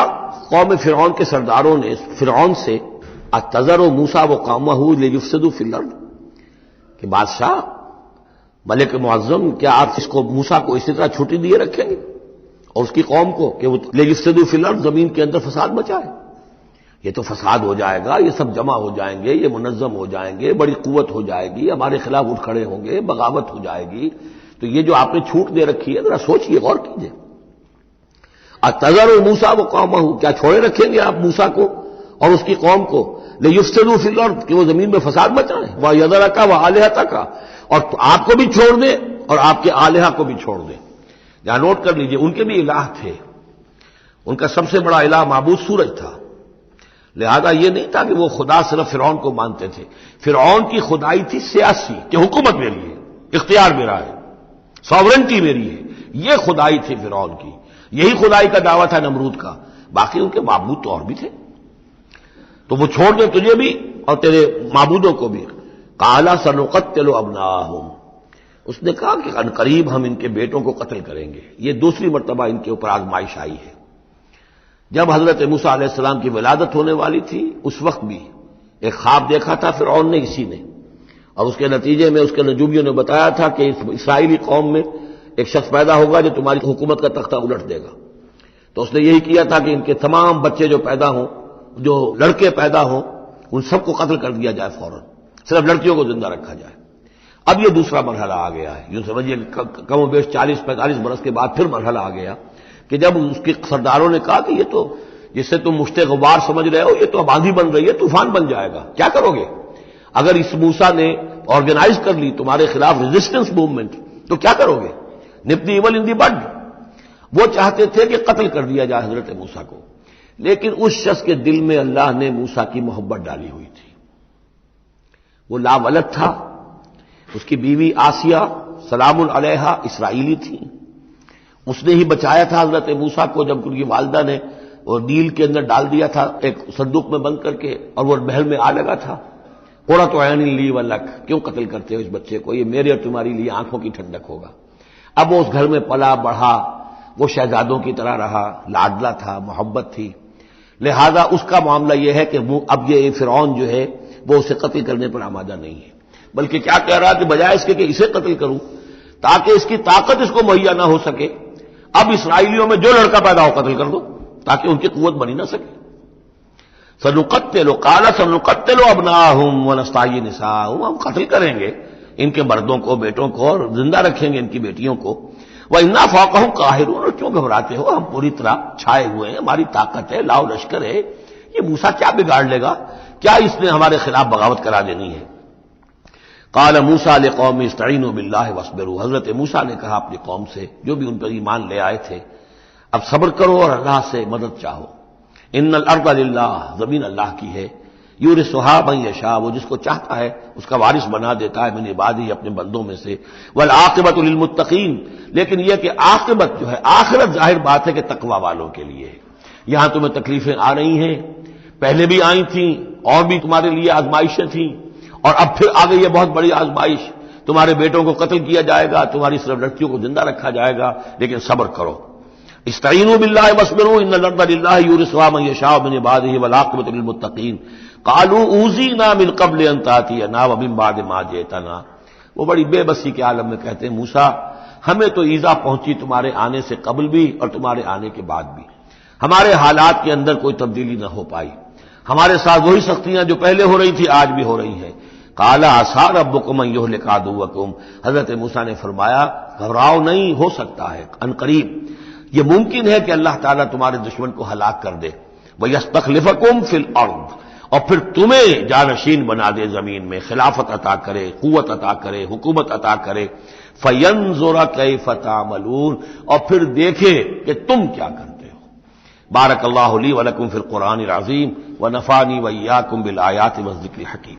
قوم فرعون کے سرداروں نے فرعون سے، اتذر موسیٰ وقومہ لیفسدوا فی الارض، کہ بادشاہ ملک معظم کیا آپ اس کو موسیٰ کو اسی طرح چھٹی دیے رکھیں گے اور اس کی قوم کو کہ وہ لیفسدوا فی الارض، زمین کے اندر فساد مچائے؟ یہ تو فساد ہو جائے گا، یہ سب جمع ہو جائیں گے، یہ منظم ہو جائیں گے، بڑی قوت ہو جائے گی، ہمارے خلاف اٹھ کھڑے ہوں گے، بغاوت ہو جائے گی، تو یہ جو آپ نے چھوٹ دے رکھی ہے ذرا سوچئے، غور کیجئے۔ اتذر موسیٰ وقومہ، کیا چھوڑے رکھیں گے آپ موسیٰ کو اور اس کی قوم کو، لیفسدوا فی الارض، کہ وہ زمین میں فساد مچائیں، ویذرک وآلہتک، اور آپ کو بھی چھوڑ دیں اور آپ کے آلہہ کو بھی چھوڑ دیں۔ یہاں نوٹ کر لیجئے ان کے بھی الہ تھے، ان کا سب سے بڑا الہ معبود سورج تھا، لہذا یہ نہیں تھا کہ وہ خدا صرف فرعون کو مانتے تھے، فرعون کی خدائی تھی سیاسی، کہ حکومت میری ہے، اختیار میرا ہے، ساورنٹی میری ہے، یہ خدائی تھی فرعون کی، یہی خدائی کا دعویٰ تھا نمرود کا، باقی ان کے معبود تو اور بھی تھے، تو وہ چھوڑ دیں تجھے بھی اور تیرے معبودوں کو بھی۔ قال سنقتل ابناءہم، اس نے کہا کہ ان قریب ہم ان کے بیٹوں کو قتل کریں گے. یہ دوسری مرتبہ ان کے اوپر آزمائش آئی ہے. جب حضرت موسیٰ علیہ السلام کی ولادت ہونے والی تھی اس وقت بھی ایک خواب دیکھا تھا فرعون نے اسی نے، اور اس کے نتیجے میں اس کے نجومیوں نے بتایا تھا کہ اس اسرائیلی قوم میں ایک شخص پیدا ہوگا جو تمہاری حکومت کا تختہ الٹ دے گا. تو اس نے یہی کیا تھا کہ ان کے تمام بچے جو پیدا ہوں، جو لڑکے پیدا ہوں، ان سب کو قتل کر دیا جائے فوراً، صرف لڑکیوں کو زندہ رکھا جائے. اب یہ دوسرا مرحلہ آ گیا ہے. یوں سمجھیے کم و بیش 40-45 برس کے بعد پھر مرحلہ آ گیا کہ جب اس کے سرداروں نے کہا کہ یہ تو جسے تم مشت غبار سمجھ رہے ہو یہ تو اب آندھی بن رہی ہے، طوفان بن جائے گا، کیا کرو گے؟ اگر اس موسیٰ نے آرگنائز کر لی تمہارے خلاف ریزسٹنس موومنٹ تو کیا کرو گے؟ نپ دی ایول ان دی بڈ. وہ چاہتے تھے کہ قتل کر دیا جائے حضرت موسیٰ کو، لیکن اس شخص کے دل میں اللہ نے موسیٰ کی محبت ڈالی ہوئی تھی. وہ لا ولد تھا. اس کی بیوی آسیہ سلام علیہا اسرائیلی تھی. اس نے ہی بچایا تھا حضرت موسیٰ کو جب ان کی والدہ نے وہ نیل کے اندر ڈال دیا تھا ایک صندوق میں بند کر کے، اور وہ محل میں آ لگا تھا. قرۃ عین لی ولک، کیوں قتل کرتے ہو اس بچے کو؟ یہ میرے اور تمہاری لیے آنکھوں کی ٹھنڈک ہوگا. اب وہ اس گھر میں پلا بڑھا، وہ شہزادوں کی طرح رہا، لاڈلا تھا، محبت تھی. لہذا اس کا معاملہ یہ ہے کہ اب یہ فرعون جو ہے وہ اسے قتل کرنے پر آمادہ نہیں ہے، بلکہ کیا کہہ رہا کہ بجائے اس کے کہ اسے قتل کروں تاکہ اس کی طاقت اس کو مہیا نہ ہو سکے، اب اسرائیلیوں میں جو لڑکا پیدا ہو قتل کر دو تاکہ ان کی قوت بنی نہ سکے. سنقتل قال سنقتل ابناءهم ونستحيي نساءهم، ہم قتل کریں گے ان کے مردوں کو، بیٹوں کو، اور زندہ رکھیں گے ان کی بیٹیوں کو. وَإِنَّا فَوْقَهُمْ قَاهِرُونَ، اور کیوں گھبراتے ہو؟ ہم پوری طرح چھائے ہوئے ہیں، ہماری طاقت ہے، لاؤ لشکر ہے. یہ موسیٰ کیا بگاڑ لے گا؟ کیا اس نے ہمارے خلاف بغاوت کرا دینی ہے؟ قال موسیٰ لقوم استعینوا باللہ واصبروا، حضرت موسیٰ نے کہا اپنی قوم سے جو بھی ان پر ایمان لے آئے تھے، اب صبر کرو اور اللہ سے مدد چاہو. ان الارض للہ، زمین اللہ کی ہے. یورثھا من یشاء، وہ جس کو چاہتا ہے اس کا وارث بنا دیتا ہے، من عبادہ، اپنے بندوں میں سے. والعاقبۃ للمتقین، لیکن یہ کہ عاقبت جو ہے آخرت ظاہر بات ہے کہ تقوی والوں کے لیے ہے. یہاں تمہیں تکلیفیں آ رہی ہیں، پہلے بھی آئی تھیں اور بھی تمہارے لیے آزمائشیں تھیں، اور اب پھر آ گئی ہے بہت بڑی آزمائش. تمہارے بیٹوں کو قتل کیا جائے گا، تمہاری صرف لڑکیوں کو زندہ رکھا جائے گا، لیکن صبر کرو. استعینوا باللہ واصبروا ان الارض للہ یورثھا من یشاء من عبادہ والعاقبۃ للمتقین. قالوا اوذینا من قبل ان تاتینا ومن بعد ما جئتنا، وہ بڑی بے بسی کے عالم میں کہتے ہیں موسیٰ ہمیں تو ایذا پہنچی تمہارے آنے سے قبل بھی اور تمہارے آنے کے بعد بھی، ہمارے حالات کے اندر کوئی تبدیلی نہ ہو پائی، ہمارے ساتھ وہی سختیاں جو پہلے ہو رہی تھی آج بھی ہو رہی ہیں. قال عسى ربكم ان يهلك عدوكم، حضرت موسیٰ نے فرمایا گھبراؤ نہیں، ہو سکتا ہے ان قریب یہ ممکن ہے کہ اللہ تعالیٰ تمہارے دشمن کو ہلاک کر دے. وَيَسْتَخْلِفَكُمْ فِي الْأَرْضِ، اور پھر تمہیں جانشین بنا دے زمین میں، خلافت عطا کرے، قوت عطا کرے، حکومت عطا کرے. فَيَنْظُرَ كَيْفَ تَعْمَلُونَ، اور پھر دیکھے کہ تم کیا کرتے ہو. بارک اللہ لی ولکم فی القرآن العظیم ونفعنی وإیاکم بالآیات والذکر الحکیم.